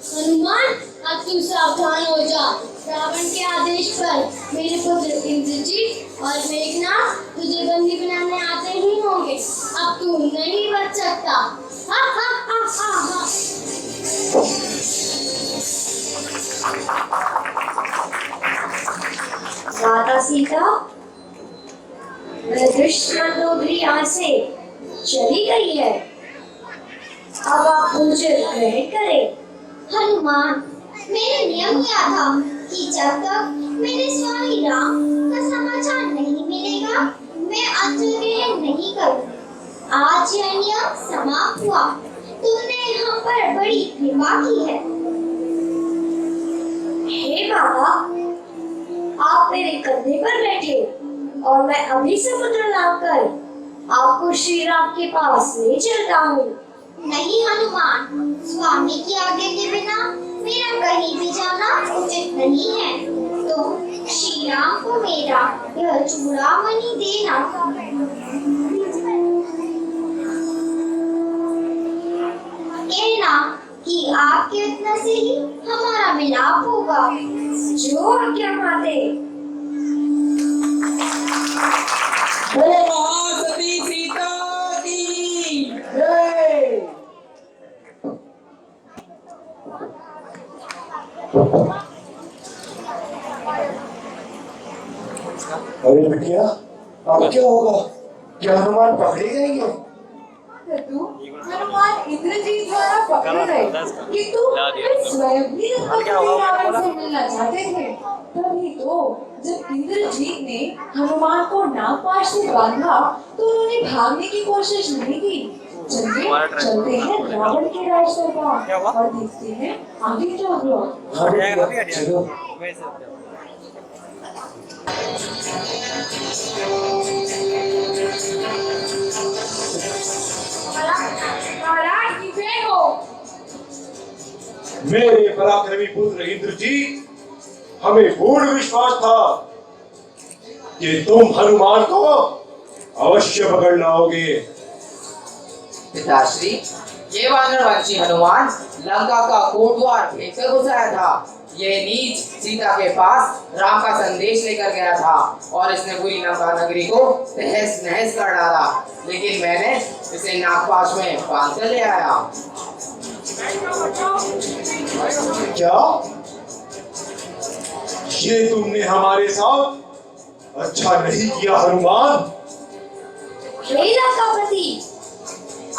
S5: हनुमान, अब तू सावधान हो जा। रावण के आदेश पर मेरे पुत्र इंद्रजीत और मेघनाथ तुझे बंदी बनाने आते ही होंगे। अब तू नहीं बच सकता। हा हा हा हा हा। माता क्या सीता? दुश्मन नगरी यहाँ से चली गई है, अब आप मुझे ग्रहण करें। हनुमान, मैंने नियम किया था कि जब तक मेरे स्वामी राम का समाचार नहीं मिलेगा मैं अंजलि ग्रहण नहीं करूँगी। आज यह नियम समाप्त हुआ। तुमने हम पर बड़ी कृपा की है। हे बाबा, आप मेरे कंधे पर बैठे और मैं अभी समुद्र लाकर आपको श्री राम के पास ले चलता हूँ। नहीं हनुमान, स्वामी की आज्ञा के बिना मेरा कहीं भी जाना उचित नहीं है। तो श्री राम को मेरा यह चूड़ामणि देना। कहना कि आपके यत्न से ही हमारा मिलाप होगा। जो आज्ञा माते।
S1: बोलो महासती सीता की जय।
S2: अरे बिटिया, अब क्या होगा? क्या हनुमान पकड़े जाएंगे?
S3: हनुमान इंद्रजीत द्वारा पकड़े गए, किंतु वे स्वयं भी रावण से मिलना चाहते थे। तभी तो जब इंद्रजीत ने हनुमान को नागपाश से बांधा तो उन्होंने भागने की कोशिश नहीं की। चलते हैं रावण के राज दरबार और देखते हैं आगे क्या हुआ।
S2: चलो।
S4: महाराज की जय हो।
S2: मेरे पराक्रमी पुत्र इंद्रजीत, हमें पूर्ण विश्वास था कि तुम हनुमान को अवश्य पकड़ लाओगे।
S1: पिताश्री, ये वानरवंशी हनुमान लंका का कोटद्वार फेंक कर घुस आया था। ये नीच सीता के पास राम का संदेश लेकर गया था और इसने पूरी लंका नगरी को तहस नहस कर डाला, लेकिन मैंने इसे नागपाश में बांध कर ले आया।
S2: क्या ये तुमने हमारे साथ अच्छा नहीं किया हनुमान?
S5: हे लंकापति,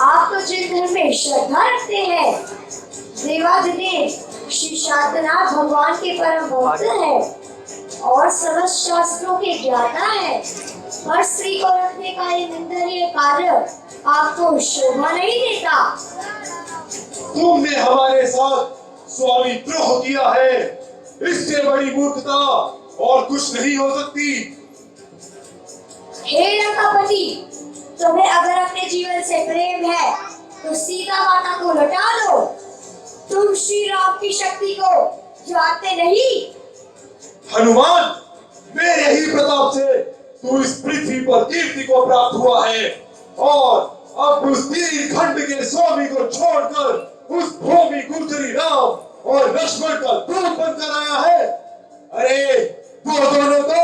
S5: आप तो जिन धर्म में श्रद्धा रखते हैं, देवाधिदेव श्री शांतनाथ भगवान के परम भक्त है और समस्त शास्त्रों के ज्ञाता है, और स्त्री को रखने का ये निंदनीय कार्य आपको शोभा नहीं देता।
S2: तुमने हमारे साथ स्वामी द्रोह किया है, इससे बड़ी मूर्खता और कुछ नहीं हो सकती।
S5: हे लंकापति, तुम्हें अगर अपने जीवन से प्रेम है तो सीता माता को लौटा दो। तुम श्री राम की शक्ति को जानते नहीं।
S2: हनुमान, मेरे ही प्रताप से तू इस पृथ्वी पर कीर्ति को प्राप्त हुआ है और अब उस तीर खंड के स्वामी को छोड़कर उस भूमि गुर्जरी राम और लक्ष्मण का दूत बनकर आया है। अरे वो दोनों तो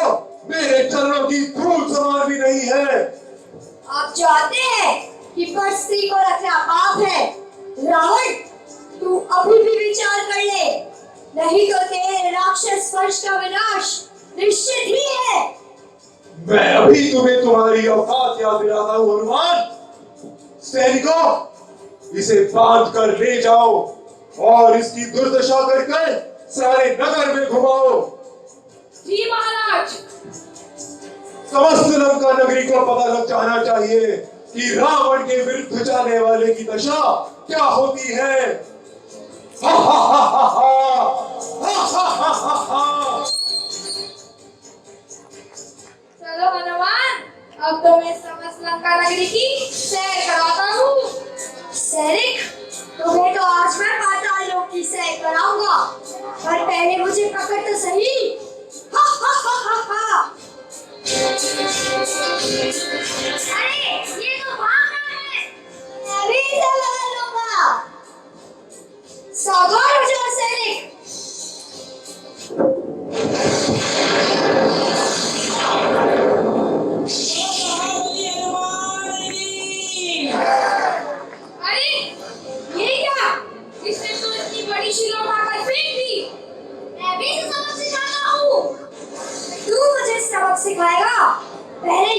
S2: मेरे चरणों की धूल समान भी नहीं है।
S5: आप जानते हैं कि पर स्त्री को रखना पाप है। रावण, तू अभी भी विचार कर ले, नहीं तो तेरे राक्षस वंश का विनाश निश्चित ही है।
S2: मैं अभी तुम्हें तुम्हारी औकात याद दिलाता हूँ हनुमान। सैनिकों, इसे बांध कर ले जाओ और इसकी दुर्दशा करके सारे नगर में घुमाओ।
S4: जी महाराज।
S2: समस्त लंका नगरी को पता लग जाना चाहिए कि रावण के विरुद्ध जाने वाले की दशा क्या होती है। हा हा हा हा हा हा हा हा।
S4: चलो हनुमान, अब तो मैं समस्त लंका नगरी की सैर कराता हूँ।
S5: सैनिक, तुम्हें तो आज मैं पाताल लोक की सैर कराऊंगा, पर पहले मुझे पकड़ तो सही। हा हा हा हा हा। अरे ये तो भाग रहा है, मैं भी इसे पकड़ लूंगा। सावधान हो जाओ सैनिक।
S4: अरे ये क्या? इसने तो इतनी बड़ी शिला उठाकर फेंक दी।
S5: मैं भी इसे सबक सिखाता हूँ। तू मुझे सबक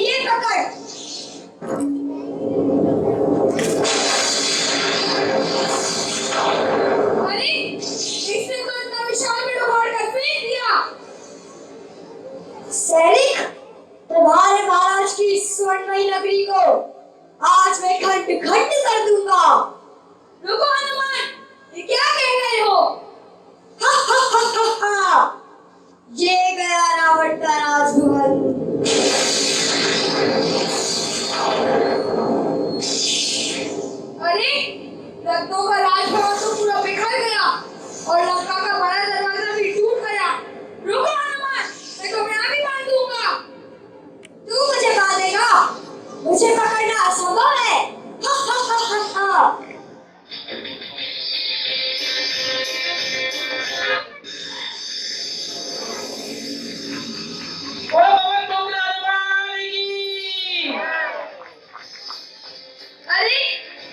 S5: ये पकड़।
S4: अरे इसने तो इतना विशाल पेड़ उखाड़ कर फेंक दिया।
S5: सैनिक, तुम्हारे महाराज की स्वर्णमयी नगरी को आज मैं खंड खंड कर दूंगा।
S4: रुको हनुमान, ये क्या कह रहे हो?
S5: हा हा हा हा हा। ये गया रावण का राजभवन।
S4: अरे रत्नों का राजभवन तो पूरा बिखर गया और लंका का बड़ा दरवाजा भी टूट गया। रुको हनुमान, मैं तुम्हें आगे बांध दूंगा।
S5: तू मुझे बांधेगा? मुझे पकड़ना असंभव है। हा हा हा हा हा।
S4: अरे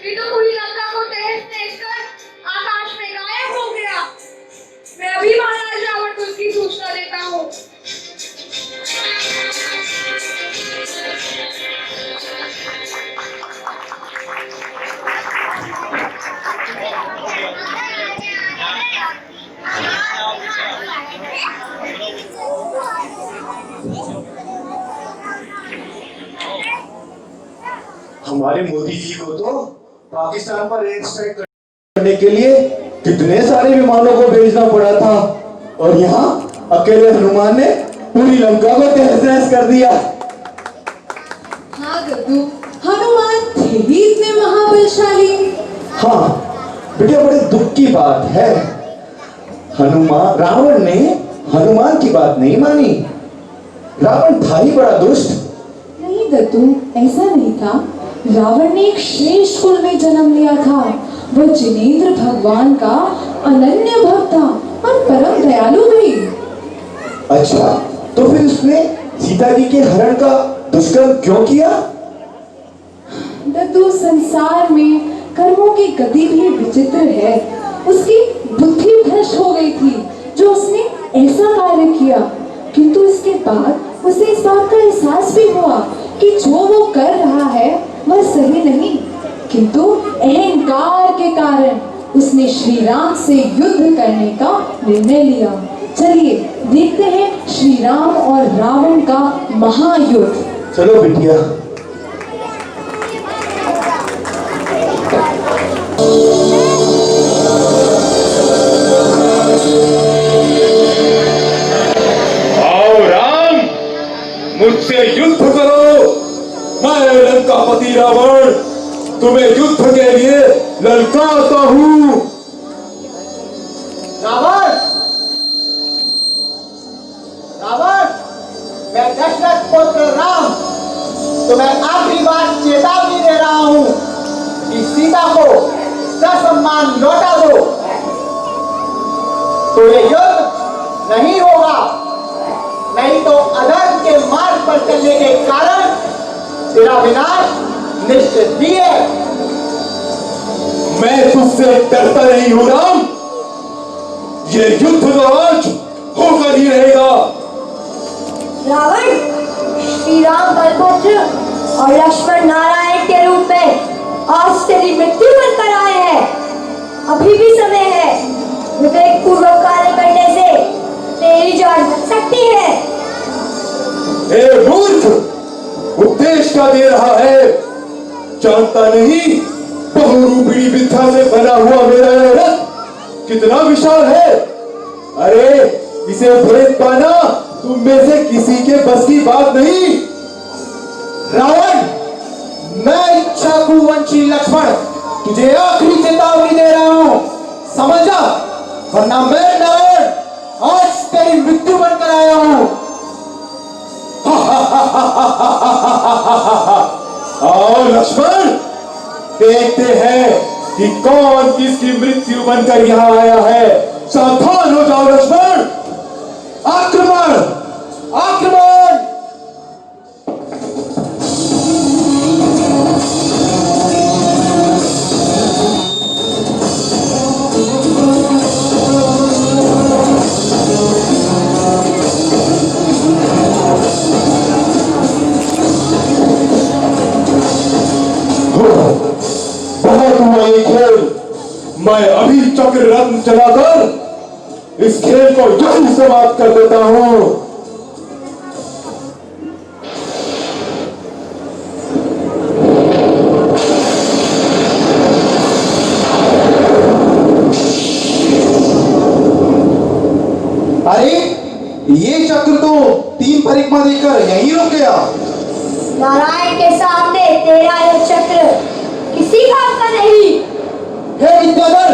S4: ये तो पूरी लंका को तहस नहस कर आकाश में गायब हो गया। मैं अभी महाराज रावण को इसकी सूचना देता हूँ।
S2: हमारे मोदी जी को तो पाकिस्तान पर एयर स्ट्राइक करने के लिए कितने सारे विमानों को भेजना पड़ा था, और यहाँ अकेले हनुमान ने पूरी लंका को तहस नहस कर दिया।
S3: हाँ दद्दू, हनुमान थे ही इतने महाबलशाली।
S2: हाँ बेटा, बड़े दुख की बात है, रावण ने हनुमान की बात नहीं मानी। रावण था ही बड़ा दुष्ट।
S3: नहीं दद्दू, ऐसा नहीं था। रावण ने एक श्रेष्ठ कुल में जन्म लिया था। वह जिनेंद्र भगवान का अनन्य भक्त था और परम दयालु भी।
S2: अच्छा, तो फिर उसने सीता जी के हरण का दुष्कर्म क्यों किया?
S3: दद्दू, संसार में कर्मों की गति भी विचित्र है। उसकी बुद्धि भ्रष्ट हो गई थी जो उसने ऐसा कार्य किया, किंतु इसके बाद उसे इस बात का एहसास भी हुआ कि जो वो कर रहा है वह सही नहीं, किंतु अहंकार के कारण उसने श्री राम से युद्ध करने का निर्णय लिया। चलिए देखते हैं श्री राम और रावण का महायुद्ध।
S2: चलो बिटिया।
S9: आओ राम, मुझसे युद्ध करो। मैं लंकापति रावण तुम्हें युद्ध के लिए ललकारता हूँ।
S6: रावण, रावण, मैं दशरथ पुत्र राम तुम्हें आखिरी बार चेतावनी दे रहा हूँ कि सीता को ससम्मान लौटा दो, तो ये युद्ध नहीं होगा, नहीं तो अधर्म के मार्ग पर चलने के कारण तेरा विनाश निश्चित ही है।
S9: मैं तुझसे डरता नहीं हूँ राम, ये युद्ध तो आज होकर ही रहेगा।
S5: रावण, श्री राम बलभद्र और लक्ष्मण नारायण के रूप में आज तेरी मृत्यु बनकर आए हैं। अभी भी समय है, विवेक पूर्वक कार्य करने से तेरी जान बच सकती है।
S9: ए मूर्ख, उपदेश का दे रहा है, जानता नहीं बहुरूपिणी विद्या से बना हुआ मेरा यह रथ कितना विशाल है। अरे इसे भेद पाना तुम में से किसी के बस की बात नहीं।
S6: रावण, मैं इक्ष्वाकुवंशी लक्ष्मण तुझे आखिरी चेतावनी दे रहा हूँ, समझ जा, वरना मैं नारायण आज तेरी मृत्यु बनकर आया हूँ।
S9: आओ लक्ष्मण, देखते हैं कि कौन किसकी मृत्यु बनकर यहाँ आया है। सावधान हो जाओ लक्ष्मण, आक्रमण आक्रमण। मैं अभी चक्र रत्न चलाकर इस खेल को यहीं समाप्त कर देता हूं।
S7: अरे ये चक्र तो 3 परिक्रमा देकर यहीं रुक गया।
S5: नारायण के सामने तेरा यह चक्र किसी काम का नहीं।
S7: हे विद्याधर,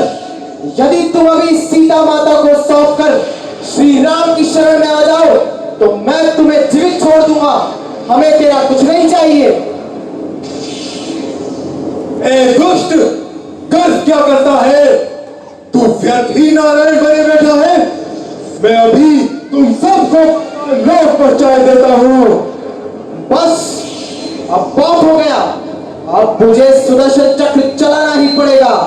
S7: यदि तुम अभी सीता माता को सौंपकर श्री राम की शरण में आ जाओ तो मैं तुम्हें जीवित छोड़ दूंगा। हमें तेरा कुछ नहीं चाहिए।
S9: ए दुष्ट, कर क्या करता है? तू व्यर्थ ही नारायण बने बैठा है। मैं अभी तुम सबको लोक पहुंचाए देता हूं।
S7: बस अब बहुत हो गया। अब मुझे सुदर्शन चक्र चलाना ही पड़ेगा।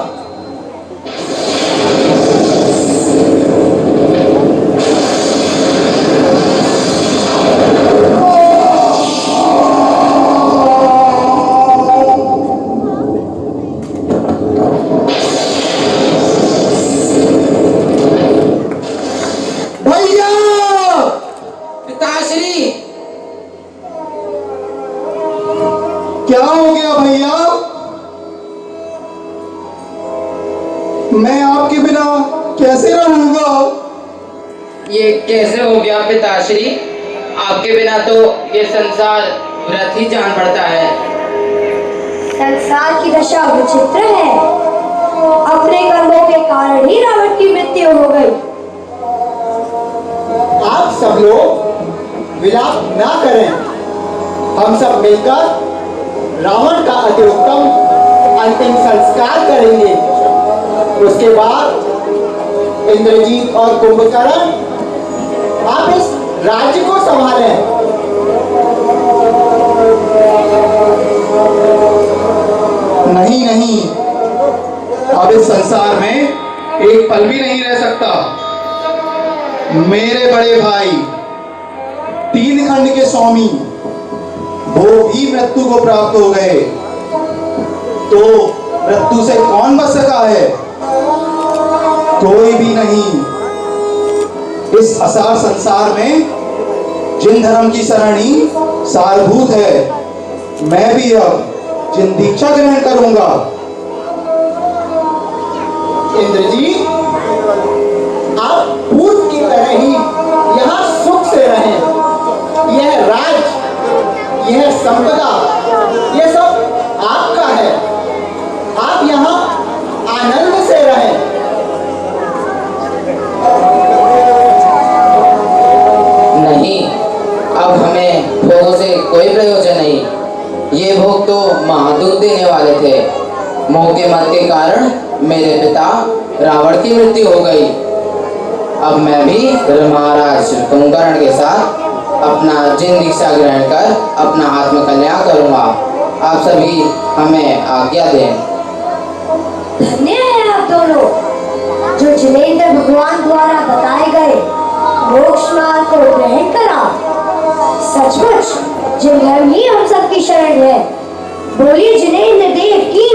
S9: क्या हो गया भैया? मैं आपके बिना कैसे रहूंगा?
S10: ये कैसे हो गया पिताश्री? आपके बिना तो ये संसार व्रत ही जान पड़ता है।
S5: संसार की दशा विचित्र है। अपने कर्मों के कारण ही रावण की मृत्यु हो गई।
S6: आप सब लोग विलाप ना करें। हम सब मिलकर रावण का अति उत्तम अंतिम संस्कार करेंगे। उसके बाद इंद्रजीत और कुंभकर्ण आप इस राज्य को संभालें।
S7: नहीं नहीं, अब इस संसार में एक पल भी नहीं रह सकता। मेरे बड़े भाई 3 खंड के स्वामी वो भी मृत्यु को प्राप्त हो गए, तो मृत्यु से कौन बच सका है? कोई भी नहीं। इस असार संसार में जिन धर्म की शरणी सारभूत है, मैं भी अब जिन दीक्षा ग्रहण करूंगा।
S6: इंद्रजीत, आप पूर्व की तरह ही यहाँ सुख से रहें। यह राज, यह संपदा, यह सब आपका है। आप यहाँ आनंद से रहें।
S10: नहीं, अब हमें भोगों से कोई प्रयोजन नहीं। ये भोग तो महादुख देने वाले थे। मोह के मद के कारण मेरे पिता रावण की मृत्यु हो गई। अब मैं भी महाराज कुंभकर्ण के साथ अपना जिन दीक्षा ग्रहण कर अपना आत्म कल्याण करूंगा। आप सभी हमें आज्ञा दें।
S5: धन्य है आप दोनों जो जिनेंद्र भगवान द्वारा बताए गए मोक्ष मार्ग को ग्रहण करा। सचमुच जिनधर्म ही हम सबकी शरण है। बोलिए जिनेंद्र देव की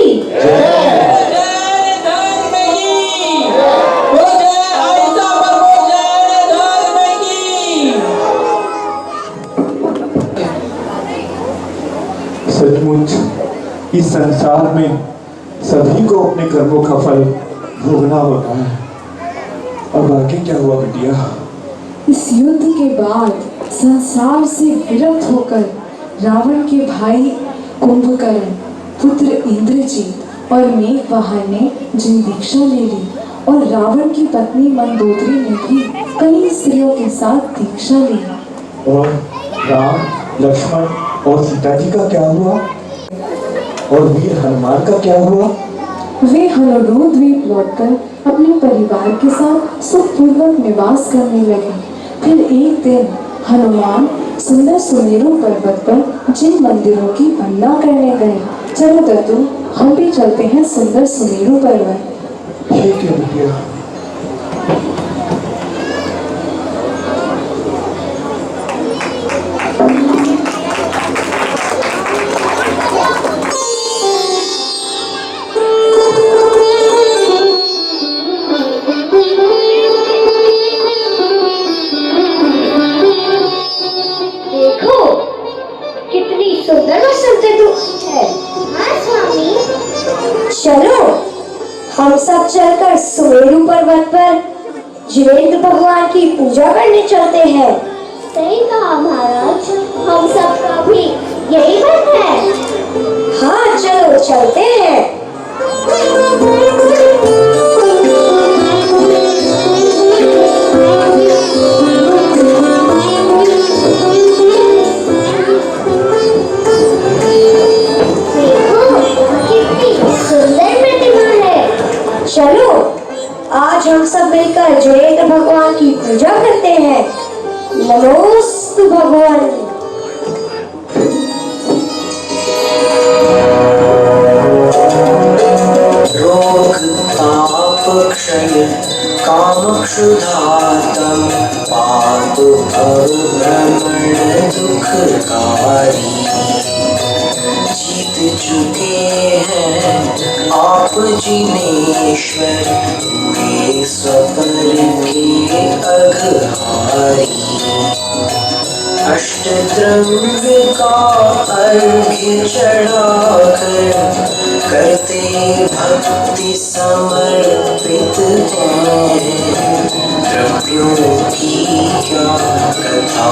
S9: सचमुच इस संसार में सभी को अपने कर्मों का फल भोगना होता है। अब आगे क्या हुआ बिटिया?
S3: इस युद्ध के बाद संसार से विरक्त होकर रावण के भाई कुंभकर्ण, पुत्र इंद्रजीत और मेघवाहन ने जिन दीक्षा ले ली, और रावण की पत्नी मंदोदरी ने भी कई स्त्रियों के साथ दीक्षा ली।
S9: और राम, लक्ष्मण और सीता जी का क्या हुआ? और वीर हनुमान का क्या हुआ?
S3: वे हनुमान द्वीप लौटकर अपने परिवार के साथ सुखपूर्वक निवास करने लगे। फिर एक दिन हनुमान सुंदर सुमेरु पर्वत पर जिन मंदिरों की वंदना करने गए। चलो दत्तू, हम भी चलते हैं सुंदर सुमेरु पर्वत।
S9: ठीक है बिटिया।
S3: चलो हम सब चलकर सुमेरु पर्वत पर जिनेंद्र भगवान की पूजा करने चलते हैं।
S5: सही कहा महाराज, हम सबका भी यही मन है।
S3: हाँ चलो चलते हैं। चलो आज हम सब मिलकर जिनेंद्र भगवान की पूजा करते हैं। नमोस्तु भगवान।
S11: रोग पाप क्षय काम क्षुधातम पाप भव भ्रमण दुखकारी जीत चुके हैं आप जिनेश्वर हुए स्वपर के अघहारी अष्टद्रव्य का अर्घ्य चढ़ाकर करते भक्ति समर्पित हैं। द्रव्यों की क्या कथा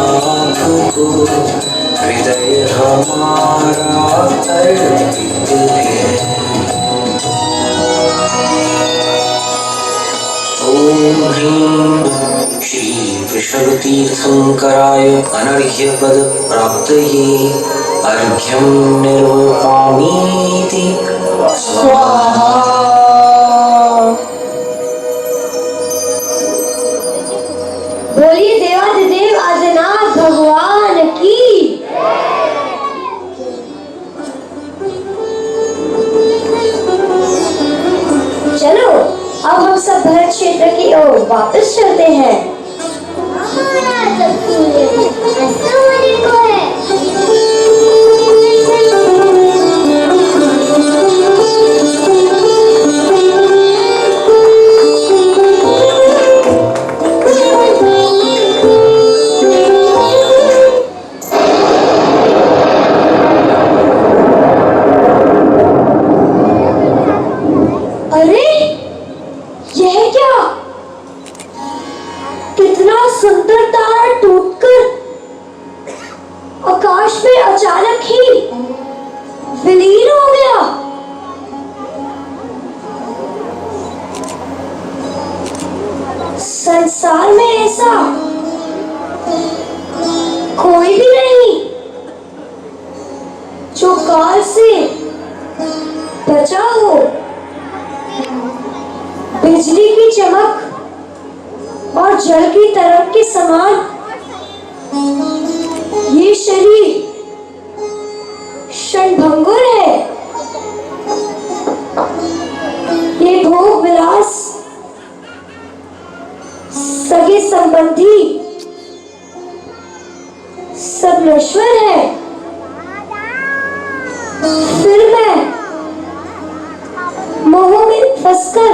S11: आपको हृदय हमारा अर्पित है। ओम ह्रीं श्री वृषभतीर्थंकराय अनर्घ्य पद प्राप्तये अर्घ्यं निर्वपामीति स्वाहा।
S3: बोलिए देवाधिदेव आदिनाथ भगवान की। चलो अब हम सब भरत क्षेत्र की ओर वापस चलते हैं। अरे यह क्या? कितना सुंदर तारा टूटकर आकाश में अचानक ही विलीन हो गया। संसार में ऐसा कोई भी नहीं जो काल से बचा हो। बिजली की चमक और जल की तरंग के समान ये शरीर क्षणभंगुर है। ये भोग विलास, सगे संबंधी सब नश्वर है। फिर मैं मोह में फंसकर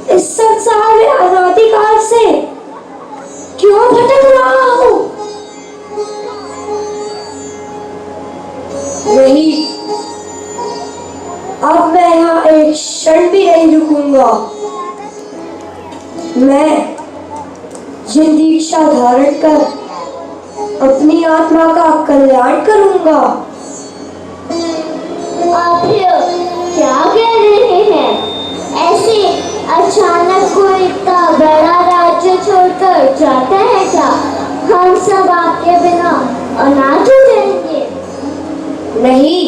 S3: इस संसार में अनादिकाल से क्यों भटक रहा हूँ? नहीं, अब मैं यहाँ एक क्षण भी नहीं रुकूंगा। मैं ये दीक्षा धारण कर अपनी आत्मा का कल्याण करूंगा।
S5: आप क्या कह रहे हैं? ऐसे अचानक कोई इतना बड़ा राज्य छोड़कर जाता है क्या? हम सब आपके बिना अनाथ हो जाएंगे।
S3: नहीं,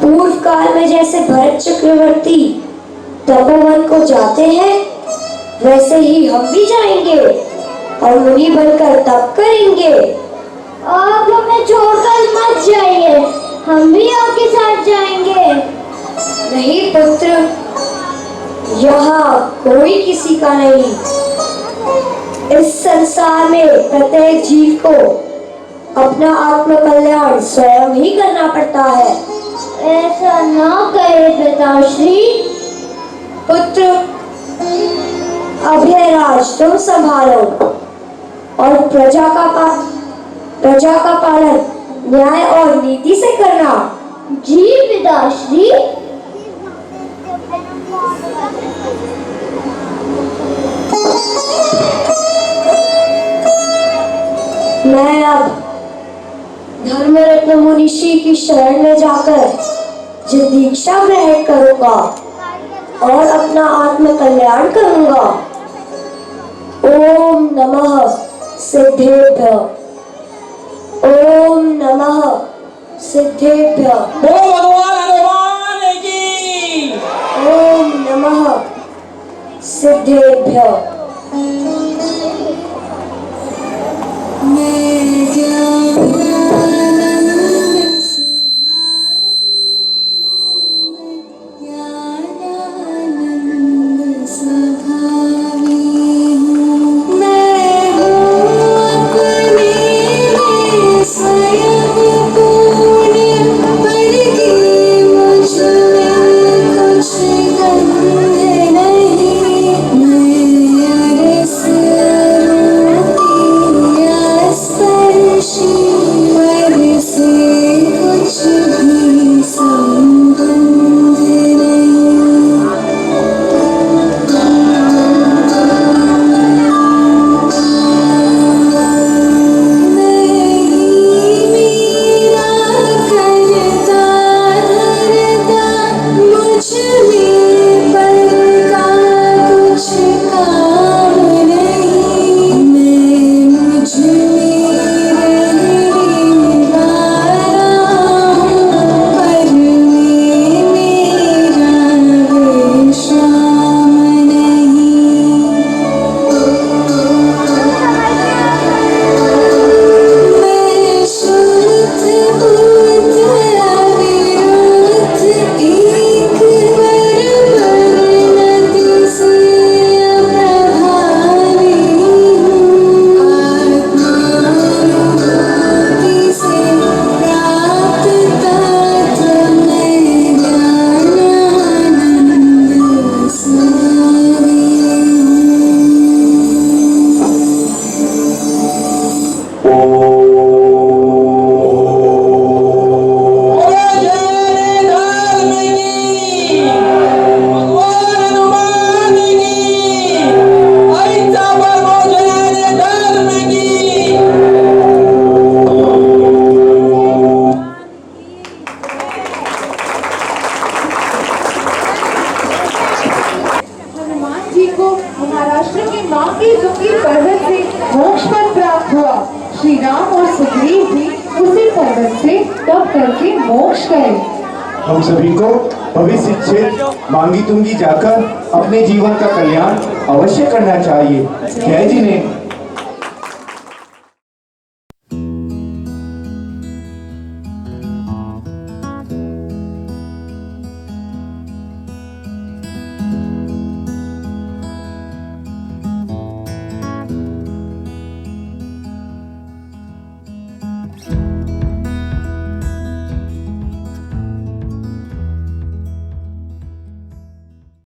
S3: पूर्व काल में जैसे भरत चक्रवर्ती तपोवन को जाते हैं वैसे ही हम भी जाएंगे और मुनि बनकर तप करेंगे।
S5: आप हमें छोड़कर मत जाइए, हम भी आपके साथ जाएंगे।
S3: नहीं पुत्र, यहाँ कोई किसी का नहीं। इस संसार में प्रत्येक जीव को अपना आत्म कल्याण स्वयं ही करना पड़ता है।
S5: ऐसा ना कहे पिताश्री।
S3: पुत्र, अभयराज तुम संभालो और प्रजा का पालन न्याय और नीति से करना।
S5: जी पिताश्री।
S3: मैं अब धर्मरत्न मुनिषि की शरण में जाकर जो दीक्षा ग्रहण करूंगा और अपना आत्म कल्याण करूंगा। ओम नमः सिद्धेभ्य। ओम नमः सिद्धेभ्य।
S1: बोलो भगवान हनुमान की।
S3: ओम नमः सिद्धेभ्य।
S12: महाराष्ट्र की माँ की दुखी पर्वत से मोक्ष पद प्राप्त हुआ। श्री राम और सुग्रीव भी उसी पर्वत से तप करके मोक्ष गए।
S9: हम सभी को भविष्य क्षेत्र मांगी तुंगी जाकर अपने जीवन का कल्याण अवश्य करना चाहिए। जय जिनेन्द्र।